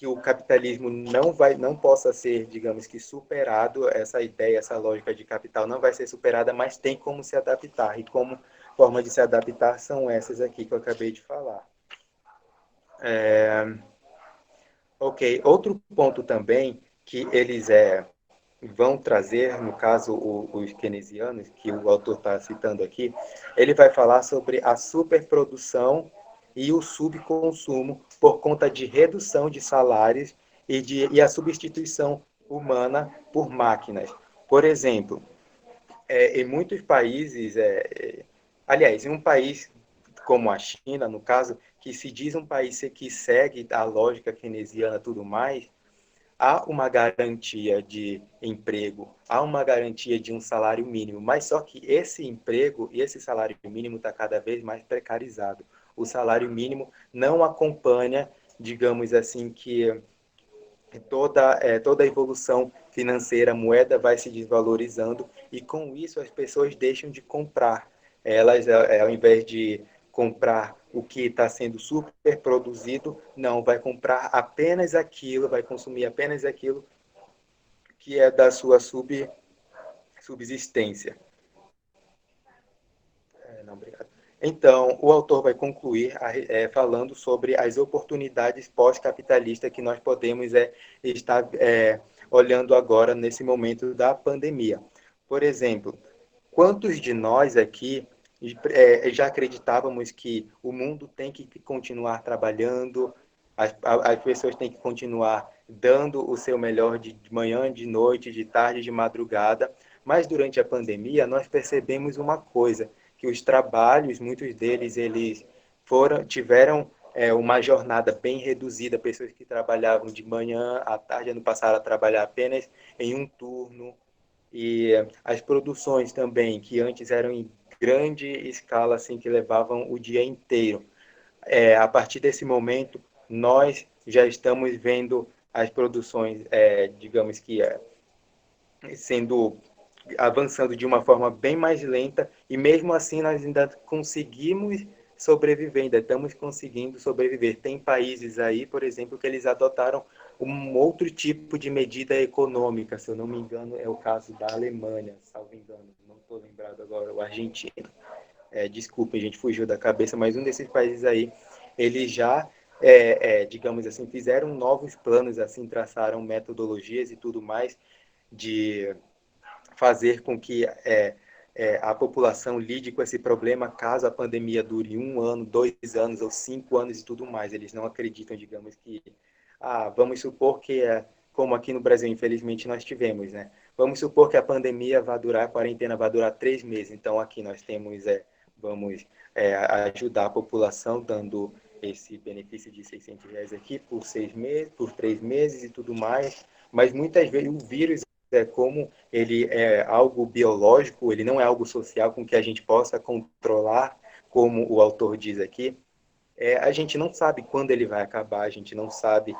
o capitalismo não possa ser, digamos que, superado, essa ideia, essa lógica de capital não vai ser superada, mas tem como se adaptar. E como forma de se adaptar são essas aqui que eu acabei de falar. Ok, outro ponto também que eles vão trazer, no caso, os keynesianos, que o autor está citando aqui, ele vai falar sobre a superprodução e o subconsumo por conta de redução de salários e a substituição humana por máquinas. Por exemplo, em muitos países, aliás, em um país como a China, no caso, que se diz um país que segue a lógica keynesiana e tudo mais, há uma garantia de emprego, há uma garantia de um salário mínimo, mas só que esse emprego e esse salário mínimo está cada vez mais precarizado. O salário mínimo não acompanha, digamos assim, que toda a evolução financeira, a moeda vai se desvalorizando e com isso as pessoas deixam de comprar. Elas, ao invés de comprar o que está sendo super produzido, não, vai comprar apenas aquilo, vai consumir apenas aquilo que é da sua subsistência. Não, obrigado. Então, o autor vai concluir falando sobre as oportunidades pós-capitalistas que nós podemos estar olhando agora nesse momento da pandemia. Por exemplo, quantos de nós aqui já acreditávamos que o mundo tem que continuar trabalhando, as pessoas têm que continuar dando o seu melhor de manhã, de noite, de tarde, de madrugada, mas durante a pandemia nós percebemos uma coisa, que os trabalhos, muitos deles, eles tiveram uma jornada bem reduzida, pessoas que trabalhavam de manhã à tarde, ano passado a trabalhar apenas em um turno, e as produções também, que antes eram em grande escala, assim, que levavam o dia inteiro. A partir desse momento, nós já estamos vendo as produções, digamos que avançando de uma forma bem mais lenta, e mesmo assim nós ainda conseguimos sobreviver, ainda estamos conseguindo sobreviver. Tem países aí, por exemplo, que eles adotaram um outro tipo de medida econômica, se eu não me engano, é o caso da Alemanha, salvo engano, não estou lembrado agora, o Argentina. Desculpa, a gente fugiu da cabeça, mas um desses países aí, eles já, digamos assim, fizeram novos planos, assim, traçaram metodologias e tudo mais de fazer com que a população lide com esse problema caso a pandemia dure 1 ano, 2 anos ou 5 anos e tudo mais. Eles não acreditam, digamos que, vamos supor que, como aqui no Brasil, infelizmente, nós tivemos, né? Vamos supor que a pandemia vai durar, a quarentena vai durar 3 meses. Então, aqui nós temos, vamos ajudar a população dando esse benefício de R$ 600 aqui por 6 meses, por 3 meses e tudo mais. Mas muitas vezes o vírus, como ele é algo biológico, ele não é algo social com que a gente possa controlar, como o autor diz aqui, a gente não sabe quando ele vai acabar, a gente não sabe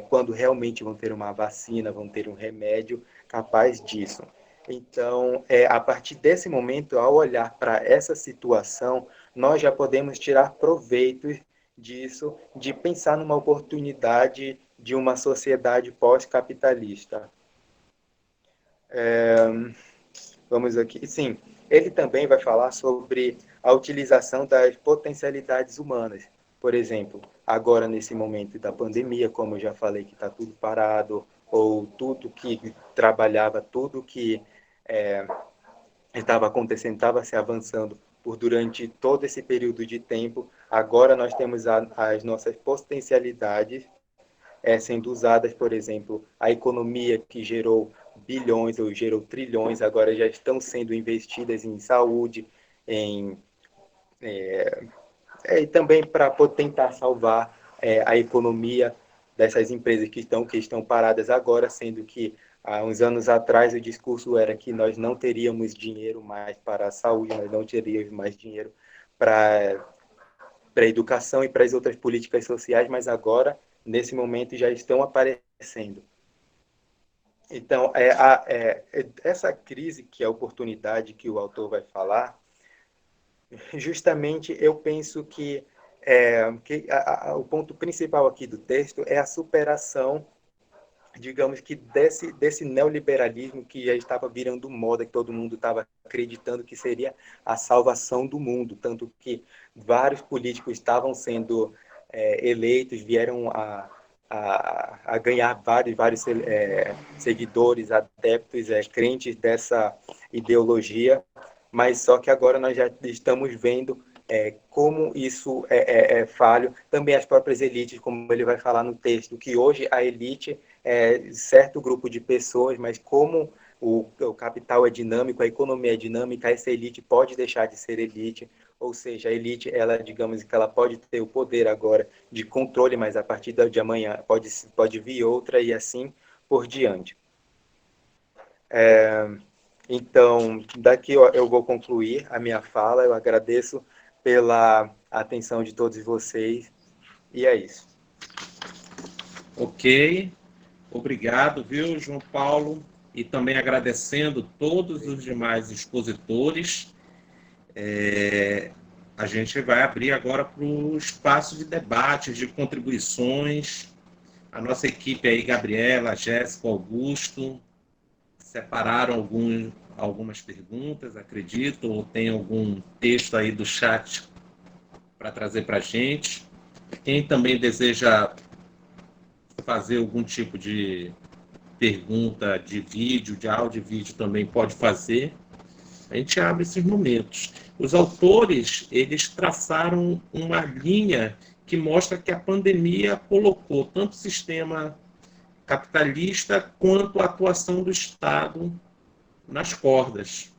quando realmente vão ter uma vacina, vão ter um remédio capaz disso. Então, a partir desse momento, ao olhar para essa situação, nós já podemos tirar proveitos disso, de pensar numa oportunidade de uma sociedade pós-capitalista. Vamos aqui. Sim, ele também vai falar sobre a utilização das potencialidades humanas. Por exemplo, agora nesse momento da pandemia, como eu já falei que está tudo parado, ou tudo que trabalhava, tudo que estava acontecendo, estava se avançando durante todo esse período de tempo, agora nós temos as nossas potencialidades sendo usadas, por exemplo, a economia que gerou bilhões ou gerou trilhões, agora já estão sendo investidas em saúde, e também para tentar salvar a economia dessas empresas que estão paradas agora, sendo que há uns anos atrás o discurso era que nós não teríamos dinheiro mais para a saúde, nós não teríamos mais dinheiro para a educação e para as outras políticas sociais, mas agora, nesse momento, já estão aparecendo. Então, essa crise, que é a oportunidade que o autor vai falar, justamente eu penso que o ponto principal aqui do texto é a superação, digamos que desse neoliberalismo que já estava virando moda, que todo mundo estava acreditando que seria a salvação do mundo, tanto que vários políticos estavam sendo eleitos, vieram a ganhar vários seguidores, adeptos, crentes dessa ideologia, mas só que agora nós já estamos vendo como isso é falho. Também as próprias elites, como ele vai falar no texto, que hoje a elite é certo grupo de pessoas, mas como o capital é dinâmico, a economia é dinâmica, essa elite pode deixar de ser elite, ou seja, a elite, ela, digamos que ela pode ter o poder agora de controle, mas a partir de amanhã pode vir outra e assim por diante. Então, daqui eu vou concluir a minha fala. Eu agradeço pela atenção de todos vocês, e é isso. Ok, obrigado, viu, João Paulo? E também agradecendo todos os demais expositores. A gente vai abrir agora para o espaço de debates, de contribuições. A nossa equipe aí, Gabriela, Jéssica, Augusto, separaram algumas perguntas, acredito, ou tem algum texto aí do chat para trazer para a gente. Quem também deseja fazer algum tipo de pergunta de vídeo, de áudio e vídeo também pode fazer. A gente abre esses momentos. Os autores, eles traçaram uma linha que mostra que a pandemia colocou tanto o sistema capitalista quanto a atuação do Estado nas cordas.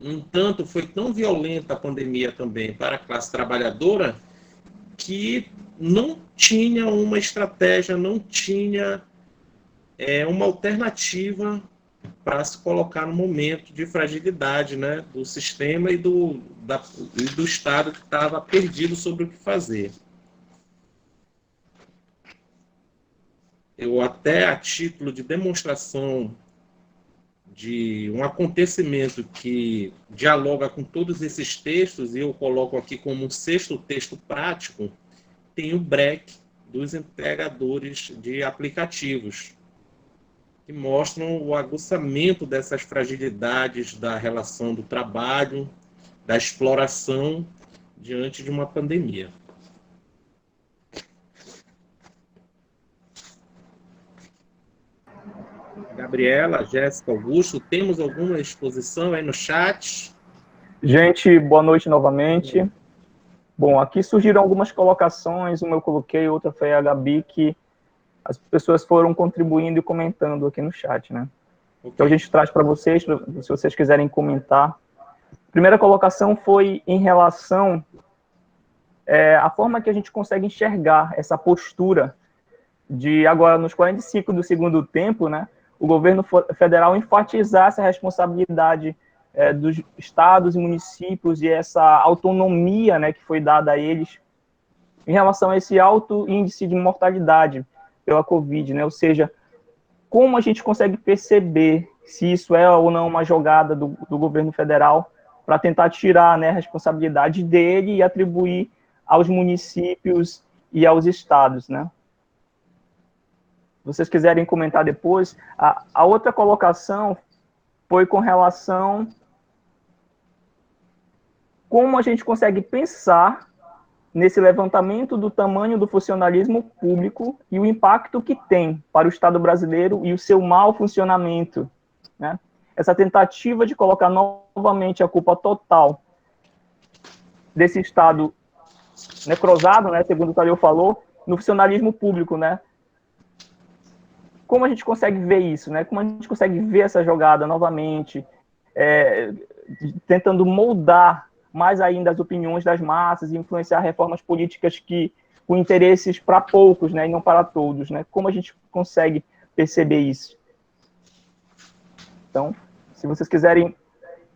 No entanto, foi tão violenta a pandemia também para a classe trabalhadora que não tinha uma estratégia, não tinha uma alternativa para se colocar no momento de fragilidade, né, do sistema e do Estado, que estava perdido sobre o que fazer. Eu até, a título de demonstração de um acontecimento que dialoga com todos esses textos, e eu coloco aqui como um sexto texto prático, tem o break dos entregadores de aplicativos, que mostram o aguçamento dessas fragilidades da relação do trabalho, da exploração diante de uma pandemia. Gabriela, Jéssica, Augusto, temos alguma exposição aí no chat? Gente, boa noite novamente. Bom, aqui surgiram algumas colocações, uma eu coloquei, outra foi a Gabi, que as pessoas foram contribuindo e comentando aqui no chat, né? Okay. Então a gente traz para vocês, se vocês quiserem comentar. A primeira colocação foi em relação à forma que a gente consegue enxergar essa postura de agora, nos 45 do segundo tempo, né? O governo federal enfatizar essa responsabilidade dos estados e municípios e essa autonomia, né, que foi dada a eles em relação a esse alto índice de mortalidade pela Covid, né? Ou seja, como a gente consegue perceber se isso é ou não uma jogada do governo federal para tentar tirar, né, a responsabilidade dele e atribuir aos municípios e aos estados, né? Se vocês quiserem comentar depois. A outra colocação foi com relação como a gente consegue pensar nesse levantamento do tamanho do funcionalismo público e o impacto que tem para o Estado brasileiro e o seu mau funcionamento, né? Essa tentativa de colocar novamente a culpa total desse Estado necrosado, né, segundo o Tadeu falou, no funcionalismo público, né? Como a gente consegue ver isso, né? Como a gente consegue ver essa jogada novamente, tentando moldar mais ainda as opiniões das massas e influenciar reformas políticas com interesses para poucos, né, e não para todos, né? Como a gente consegue perceber isso? Então, se vocês quiserem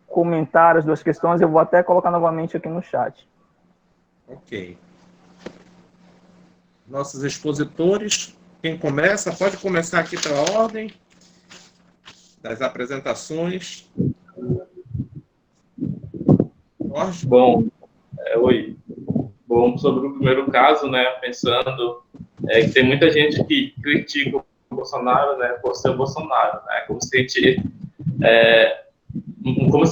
comentar as duas questões, eu vou até colocar novamente aqui no chat. Ok. Nossos expositores, quem começa? Pode começar aqui pela ordem das apresentações. Jorge? Bom, oi. Bom, sobre o primeiro caso, né, pensando que tem muita gente que critica o Bolsonaro, né, por ser o Bolsonaro, né, como se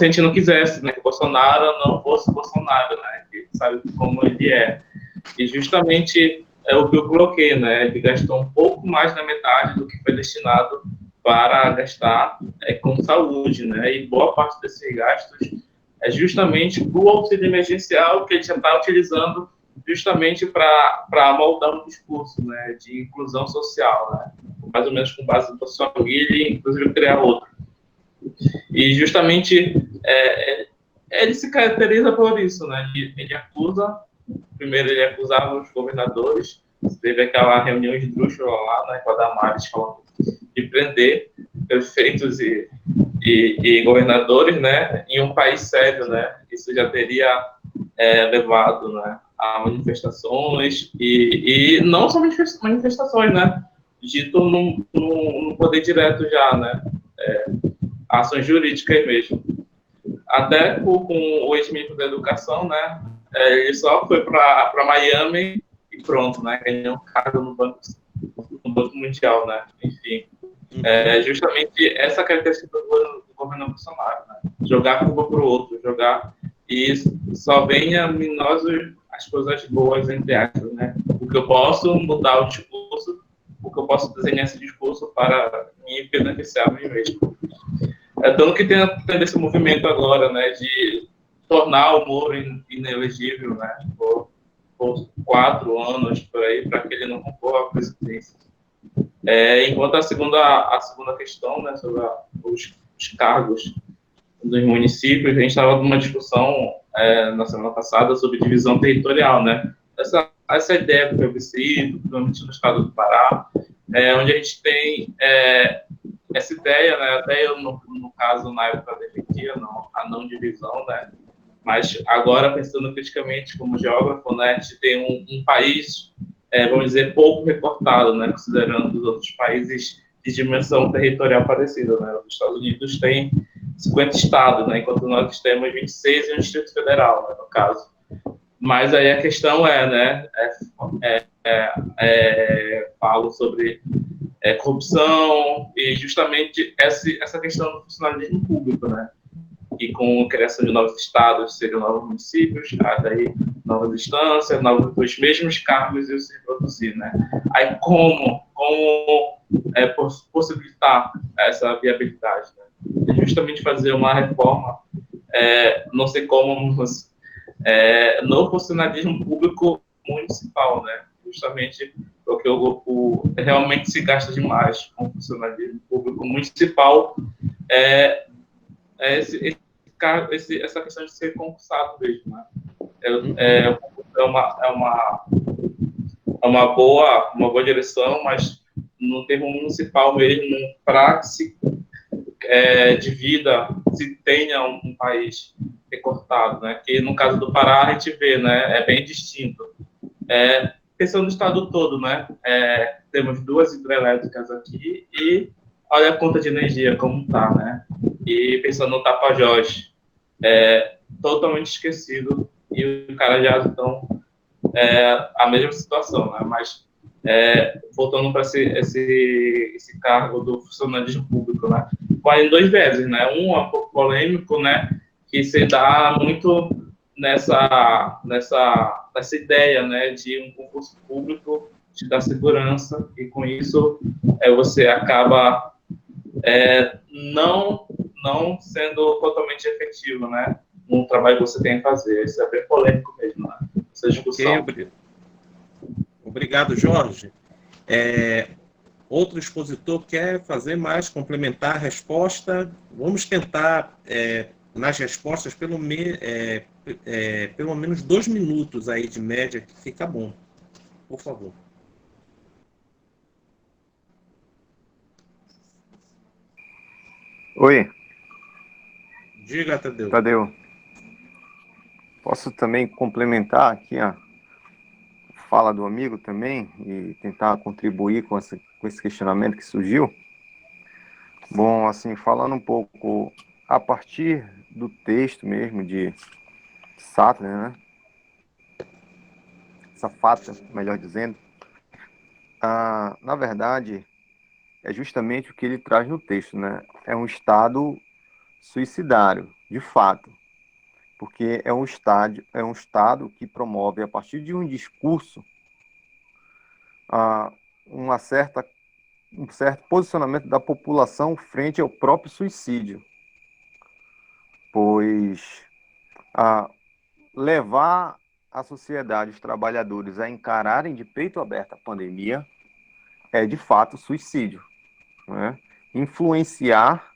a gente não quisesse, né, que o Bolsonaro não fosse o Bolsonaro, né, que sabe como ele é. E justamente o que eu coloquei, né, ele gastou um pouco mais da metade do que foi destinado para gastar com saúde, né, e boa parte desses gastos é justamente o auxílio emergencial que ele já está utilizando justamente para moldar um discurso, né, de inclusão social, né, mais ou menos com base na sua família e inclusive criar outro. E justamente ele se caracteriza por isso, né, ele acusa, primeiro ele acusava os governadores, teve aquela reunião esdrúxula lá, né, com a Damares falando de prender prefeitos e governadores, né, em um país sério, né, isso já teria levado, né, a manifestações e não só manifestações, né, dito no poder direto já, né, ações jurídicas mesmo. Até com o ex-ministro da Educação, né, ele só foi para Miami e pronto, né, ganhou um cargo no Banco Mundial, né, enfim. Justamente essa característica do governo Bolsonaro, né? Jogar a culpa para o outro, jogar e só vem a as coisas boas, entre aspas, né? O que eu posso mudar o discurso, o que eu posso desenhar esse discurso para me beneficiar a mim mesmo. Tanto que tem esse movimento agora, né, de tornar o Moro inelegível, né, por 4 anos, por aí, para que ele não concorra à presidência. Enquanto a segunda questão, né, sobre os cargos dos municípios, a gente estava numa discussão na semana passada sobre divisão territorial, né? Essa ideia do plebiscito, principalmente no estado do Pará, onde a gente tem essa ideia, né? Até eu, no caso, na época defendia a não divisão, né? Mas agora, pensando criticamente como geógrafo, né, a gente tem um país, vamos dizer, pouco recortado, né, considerando os outros países de dimensão territorial parecida, né? Os Estados Unidos têm 50 estados, né, enquanto nós temos 26 e um Distrito Federal, né, no caso. Mas aí a questão né, falo sobre corrupção e justamente essa questão do funcionalismo público, né? E com a criação de novos estados, seriam novos municípios, daí novas instâncias, os mesmos cargos iam se reproduzir, né? Aí como possibilitar essa viabilidade, né? Justamente fazer uma reforma, não sei como, no funcionalismo público municipal, né? Justamente porque o grupo realmente se gasta demais com o funcionalismo público municipal, essa questão de ser concursado mesmo, né? Uma boa direção, mas no termo municipal mesmo, para que se divida, se tenha um país recortado, né? Que no caso do Pará a gente vê, né? É bem distinto. Pensando no estado todo, né? Temos 2 hidrelétricas aqui e olha a conta de energia como está, né? E pensando no Tapajós, totalmente esquecido, e o Carajás, então, a mesma situação, né? Mas, voltando para esse cargo do funcionalismo público, né? Em 2 vezes, né? Um é um pouco polêmico, né? Que se dá muito nessa ideia, né? De um concurso público te dá segurança, e com isso você acaba não sendo totalmente efetivo, né, no trabalho que você tem a fazer. Isso é bem polêmico mesmo, né, essa discussão. Okay, obrigado, Jorge. Outro expositor quer fazer mais, complementar a resposta? Vamos tentar, nas respostas, pelo menos 2 minutos aí de média, que fica bom. Por favor. Oi. Diga, Tadeu. Tadeu. Posso também complementar aqui a fala do amigo também e tentar contribuir com esse questionamento que surgiu? Bom, assim, falando um pouco a partir do texto mesmo de Sattler, né? Safata, melhor dizendo. Na verdade, é justamente o que ele traz no texto, né? É um estado suicidário, de fato, porque é um estado que promove, a partir de um discurso, um certo posicionamento da população frente ao próprio suicídio, pois levar a sociedade, os trabalhadores, a encararem de peito aberto a pandemia é, de fato, suicídio, né? Influenciar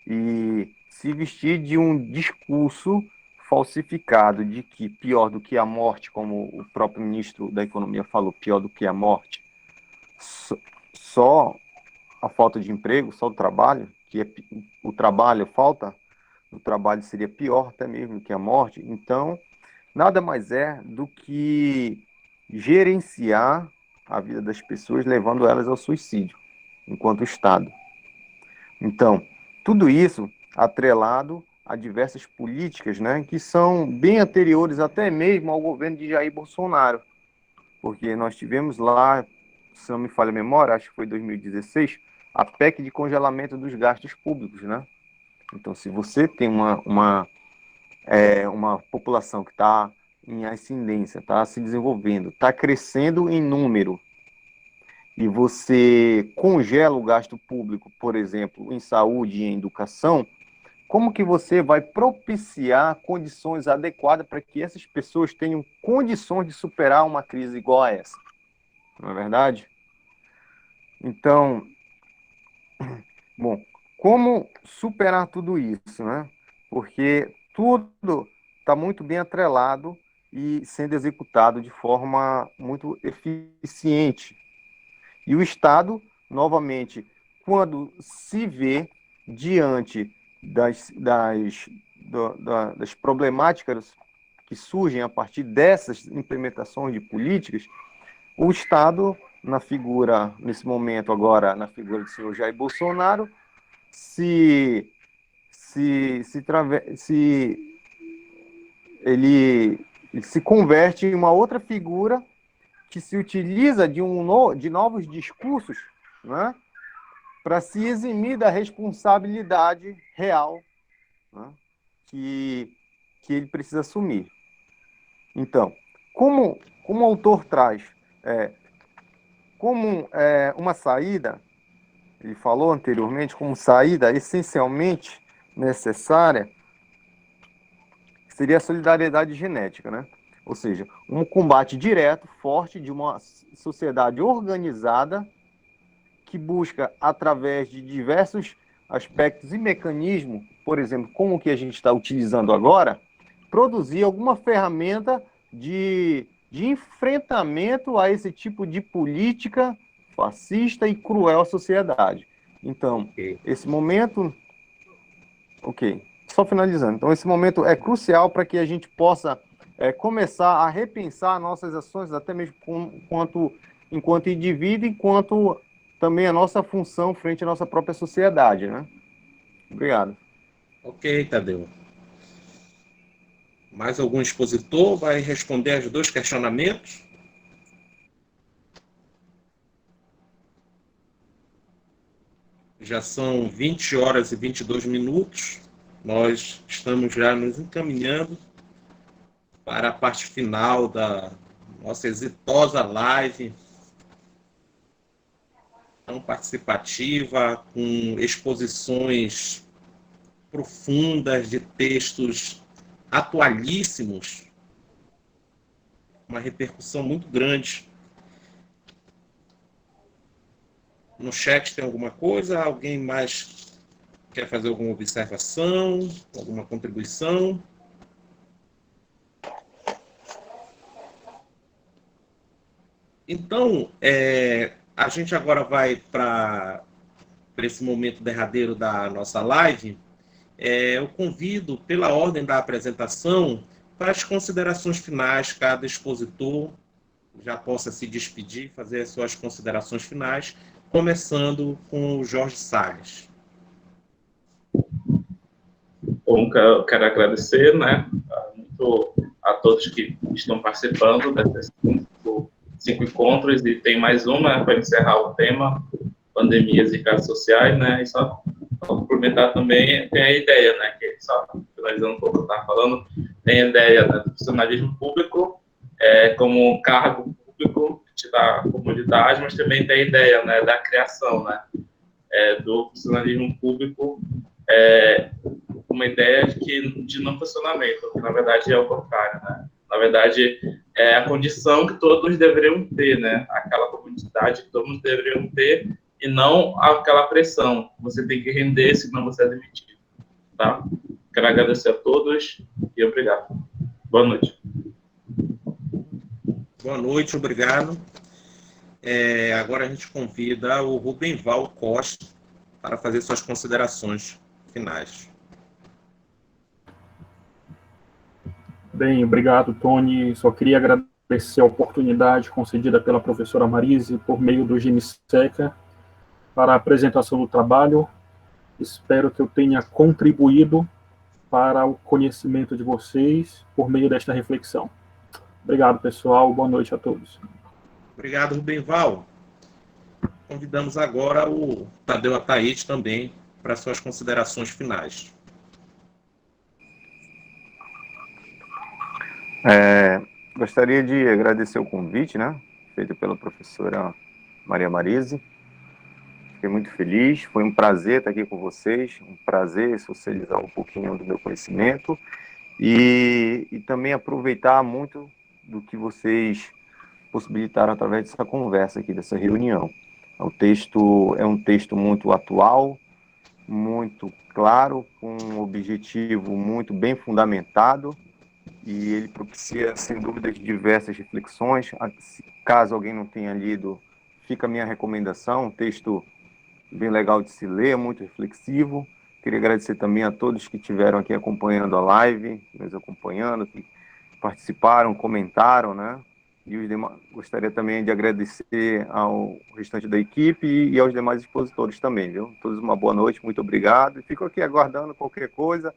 e se vestir de um discurso falsificado de que pior do que a morte, como o próprio ministro da Economia falou, pior do que a morte, só a falta de emprego, só o trabalho, o trabalho, falta do trabalho seria pior até mesmo que a morte. Então, nada mais é do que gerenciar a vida das pessoas, levando elas ao suicídio, enquanto Estado. Então, tudo isso atrelado a diversas políticas, né, que são bem anteriores até mesmo ao governo de Jair Bolsonaro, porque nós tivemos lá, se não me falha a memória, acho que foi 2016, a PEC de congelamento dos gastos públicos, né? Então, se você tem uma população que está em ascendência, está se desenvolvendo, está crescendo em número, e você congela o gasto público, por exemplo, em saúde e em educação, como que você vai propiciar condições adequadas para que essas pessoas tenham condições de superar uma crise igual a essa? Não é verdade? Então, bom, como superar tudo isso, né? Porque tudo está muito bem atrelado e sendo executado de forma muito eficiente. E o Estado, novamente, quando se vê diante das problemáticas que surgem a partir dessas implementações de políticas, o Estado, nesse momento agora, na figura do senhor Jair Bolsonaro, se ele se converte em uma outra figura que se utiliza de novos discursos, né, para se eximir da responsabilidade real, né, que ele precisa assumir. Então, como o autor traz como uma saída, ele falou anteriormente, como saída essencialmente necessária, seria a solidariedade genética, né? Ou seja, um combate direto, forte, de uma sociedade organizada que busca, através de diversos aspectos e mecanismos, por exemplo, como o que a gente está utilizando agora, produzir alguma ferramenta de enfrentamento a esse tipo de política fascista e cruel à sociedade. Então, esse momento... Ok, só finalizando. Então, esse momento é crucial para que a gente possa começar a repensar nossas ações, até mesmo enquanto indivíduo, enquanto também a nossa função frente à nossa própria sociedade, né? Obrigado. Ok, Tadeu. Mais algum expositor vai responder aos 2 questionamentos? Já são 20 horas e 22 minutos. Nós estamos já nos encaminhando para a parte final da nossa exitosa live, tão participativa, com exposições profundas de textos atualíssimos, uma repercussão muito grande. No chat tem alguma coisa? Alguém mais quer fazer alguma observação, alguma contribuição? Então, a gente agora vai para esse momento derradeiro da nossa live. Eu convido, pela ordem da apresentação, para as considerações finais, cada expositor já possa se despedir, fazer as suas considerações finais, começando com o Jorge Salles. Bom, eu quero agradecer, né, muito a todos que estão participando desses 5 encontros, e tem mais uma, né, para encerrar o tema, pandemias e casos sociais, né, e só complementar também, tem a ideia, né, que só finalizando um pouco o que eu estava falando, tem a ideia, né, do funcionalismo público como cargo público da comunidade, mas também tem a ideia, né, da criação, né, do funcionalismo público uma ideia de não funcionamento, que na verdade é o contrário, né? Na verdade, é a condição que todos deveriam ter, né? Aquela comunidade que todos deveriam ter, e não aquela pressão. Você tem que render, senão você é demitido, tá? Quero agradecer a todos e obrigado. Boa noite. Boa noite, obrigado. Agora a gente convida o Rubenval Costa para fazer suas considerações finais. Bem, obrigado, Tony. Só queria agradecer a oportunidade concedida pela professora Marise por meio do GIMSECA para a apresentação do trabalho. Espero que eu tenha contribuído para o conhecimento de vocês por meio desta reflexão. Obrigado, pessoal. Boa noite a todos. Obrigado, Rubenval. Convidamos agora o Tadeu Ataíde também para suas considerações finais. Gostaria de agradecer o convite, né, feito pela professora Maria Marise. Fiquei muito feliz, foi um prazer estar aqui com vocês, um prazer socializar um pouquinho do meu conhecimento e também aproveitar muito do que vocês possibilitaram através dessa conversa aqui, dessa reunião. O texto é um texto muito atual, muito claro, com um objetivo muito bem fundamentado, e ele propicia, sem dúvida, diversas reflexões. Caso alguém não tenha lido, fica a minha recomendação, um texto bem legal de se ler, muito reflexivo. Queria agradecer também a todos que estiveram aqui acompanhando a live, nos acompanhando, que participaram, comentaram, né? E os demais, gostaria também de agradecer ao restante da equipe e aos demais expositores também, viu? Todos uma boa noite, muito obrigado. E fico aqui aguardando qualquer coisa,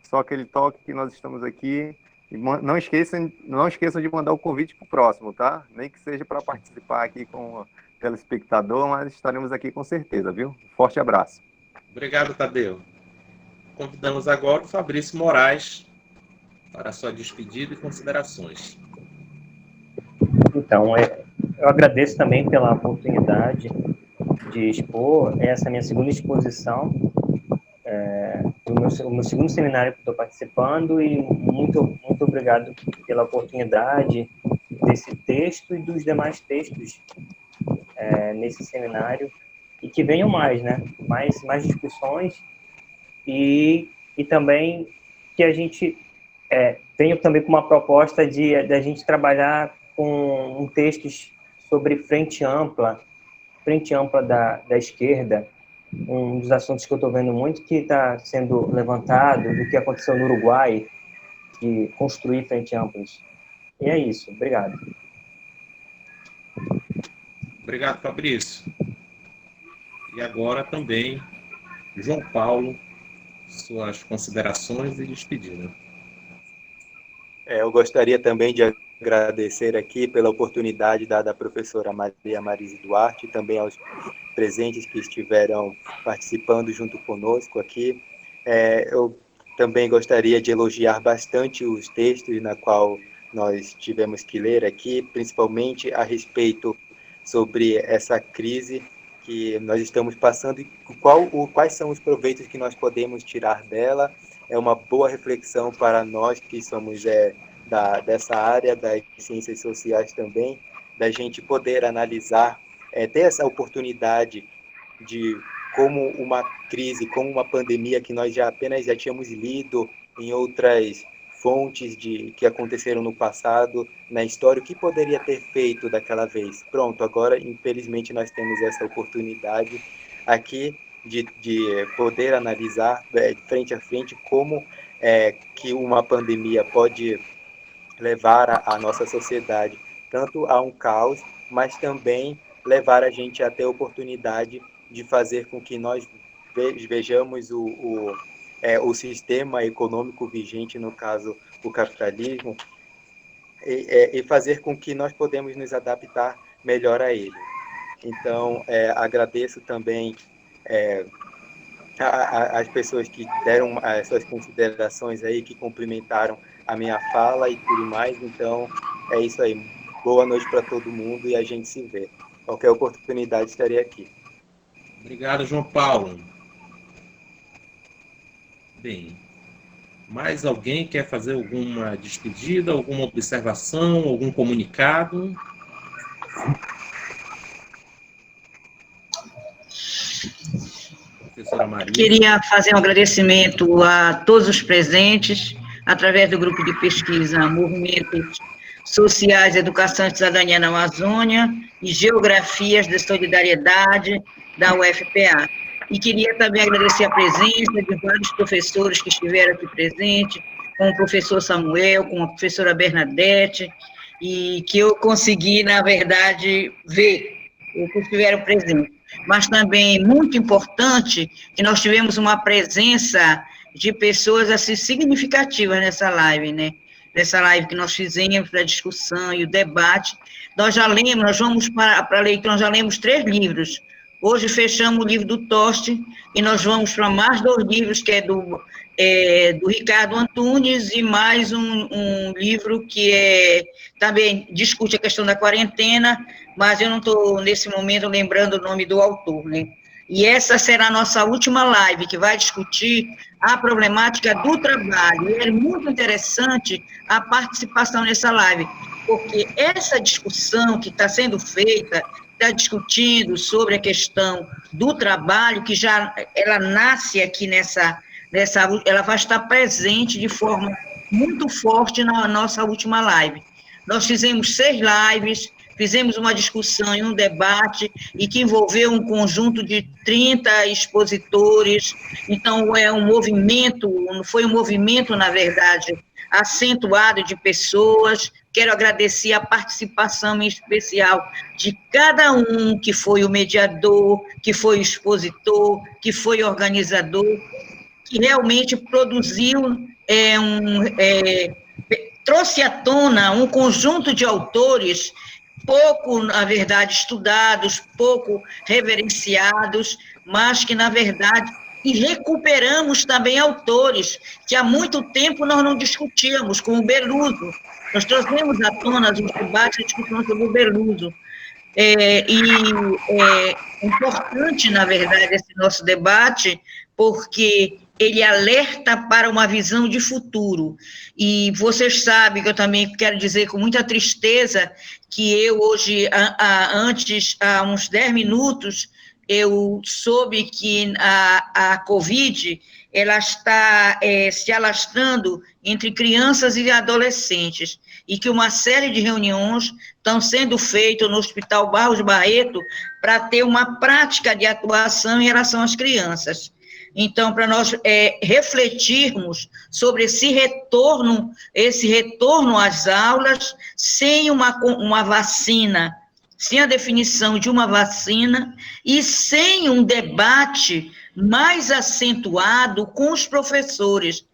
só aquele toque que nós estamos aqui. E não esqueçam de mandar o convite para o próximo, tá? Nem que seja para participar aqui com o telespectador, mas estaremos aqui com certeza, viu? Forte abraço. Obrigado, Tadeu. Convidamos agora o Fabrício Moraes para a sua despedida e considerações. Então, eu agradeço também pela oportunidade de expor essa minha segunda exposição, o meu segundo seminário que estou participando, e muito obrigado pela oportunidade desse texto e dos demais textos nesse seminário, e que venham mais, né? Mais discussões, e também que a gente venha também com uma proposta de a gente trabalhar com textos sobre frente ampla da esquerda, um dos assuntos que eu estou vendo muito que está sendo levantado, do que aconteceu no Uruguai, de construir frente amplas. E é isso. Obrigado. Obrigado, Fabrício. E agora também, João Paulo, suas considerações e despedida. Eu gostaria também de agradecer aqui pela oportunidade dada à professora Maria Marise Duarte e também aos presentes que estiveram participando junto conosco aqui. Eu também gostaria de elogiar bastante os textos na qual nós tivemos que ler aqui, principalmente a respeito sobre essa crise que nós estamos passando e quais são os proveitos que nós podemos tirar dela. É uma boa reflexão para nós que somos dessa área das ciências sociais também, da gente poder analisar, ter essa oportunidade de como uma crise, como uma pandemia que nós já tínhamos lido em outras fontes que aconteceram no passado, na história, o que poderia ter feito daquela vez. Pronto, agora, infelizmente, nós temos essa oportunidade aqui de poder analisar frente a frente como que uma pandemia pode levar a nossa sociedade tanto a um caos, mas também levar a gente a ter a oportunidade de fazer com que nós vejamos o sistema econômico vigente, no caso, o capitalismo, e fazer com que nós podemos nos adaptar melhor a ele. Então, agradeço também as pessoas que deram as suas considerações aí, que cumprimentaram a minha fala e tudo mais. Então, é isso aí. Boa noite para todo mundo e a gente se vê. Qualquer oportunidade estarei aqui. Obrigado, João Paulo. Bem, mais alguém quer fazer alguma despedida, alguma observação, algum comunicado? Professora Maria. Queria fazer um agradecimento a todos os presentes, através do grupo de pesquisa Movimentos Sociais, Educação e Cidadania na Amazônia e Geografias da Solidariedade da UFPA. E queria também agradecer a presença de vários professores que estiveram aqui presentes, com o professor Samuel, com a professora Bernadette, e que eu consegui, na verdade, ver o que estiveram presentes. Mas também, muito importante, que nós tivemos uma presença de pessoas assim, significativas nessa live, né? Nessa live que nós fizemos, da discussão e o debate. Nós já lemos, nós vamos para a leitura, nós já lemos 3 livros, Hoje fechamos o livro do Toste e nós vamos para mais 2 livros, que é do Ricardo Antunes, e mais um livro que também discute a questão da quarentena, mas eu não estou, nesse momento, lembrando o nome do autor, né? E essa será a nossa última live, que vai discutir a problemática do trabalho. E é muito interessante a participação nessa live, porque essa discussão que está sendo feita, está discutindo sobre a questão do trabalho, que já ela nasce aqui ela vai estar presente de forma muito forte na nossa última live. Nós fizemos 6 lives, fizemos uma discussão e um debate, e que envolveu um conjunto de 30 expositores. Então, foi um movimento, na verdade, acentuado de pessoas. Quero agradecer a participação em especial de cada um que foi o mediador, que foi o expositor, que foi organizador, que realmente produziu, trouxe à tona um conjunto de autores pouco, na verdade, estudados, pouco reverenciados, mas que, na verdade, e recuperamos também autores que há muito tempo nós não discutíamos, como o Beluso. Nós trouxemos à tona os debates e discussões sobre o Beluso. É importante, na verdade, esse nosso debate, porque ele alerta para uma visão de futuro. E vocês sabem que eu também quero dizer com muita tristeza que eu hoje, há uns 10 minutos, eu soube que a Covid ela está se alastrando entre crianças e adolescentes, e que uma série de reuniões estão sendo feitas no Hospital Barros Barreto para ter uma prática de atuação em relação às crianças. Então, para nós refletirmos sobre esse retorno às aulas, sem uma vacina, sem a definição de uma vacina e sem um debate mais acentuado com os professores.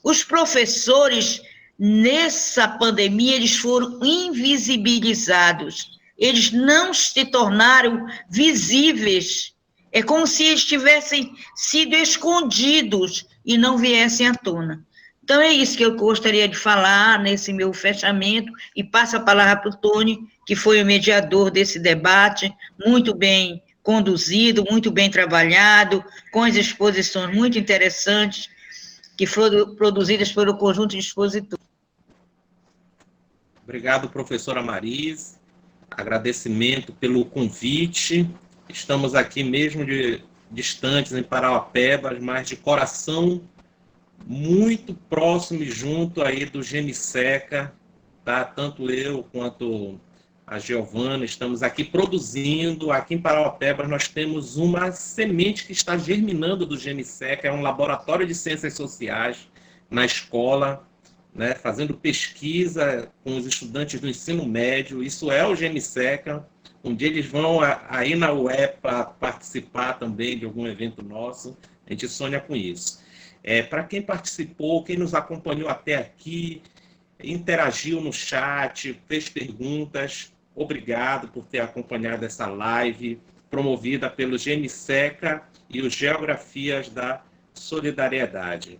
Os professores, nessa pandemia, eles foram invisibilizados, eles não se tornaram visíveis. É como se eles tivessem sido escondidos e não viessem à tona. Então, é isso que eu gostaria de falar nesse meu fechamento, e passo a palavra para o Tony, que foi o mediador desse debate, muito bem conduzido, muito bem trabalhado, com as exposições muito interessantes, que foram produzidas pelo conjunto de expositores. Obrigado, professora Maris. Agradecimento pelo convite. Estamos aqui mesmo distantes em Parauapebas, mas de coração muito próximo e junto aí do GEMISECA, tá? Tanto eu quanto a Giovana estamos aqui produzindo. Aqui em Parauapebas nós temos uma semente que está germinando do GEMISECA, é um laboratório de ciências sociais na escola, né, fazendo pesquisa com os estudantes do ensino médio. Isso é o GEMISECA. Um dia eles vão aí na UEPA participar também de algum evento nosso. A gente sonha com isso. Para quem participou, quem nos acompanhou até aqui, interagiu no chat, fez perguntas, obrigado por ter acompanhado essa live promovida pelo GEMISECA e os Geografias da Solidariedade.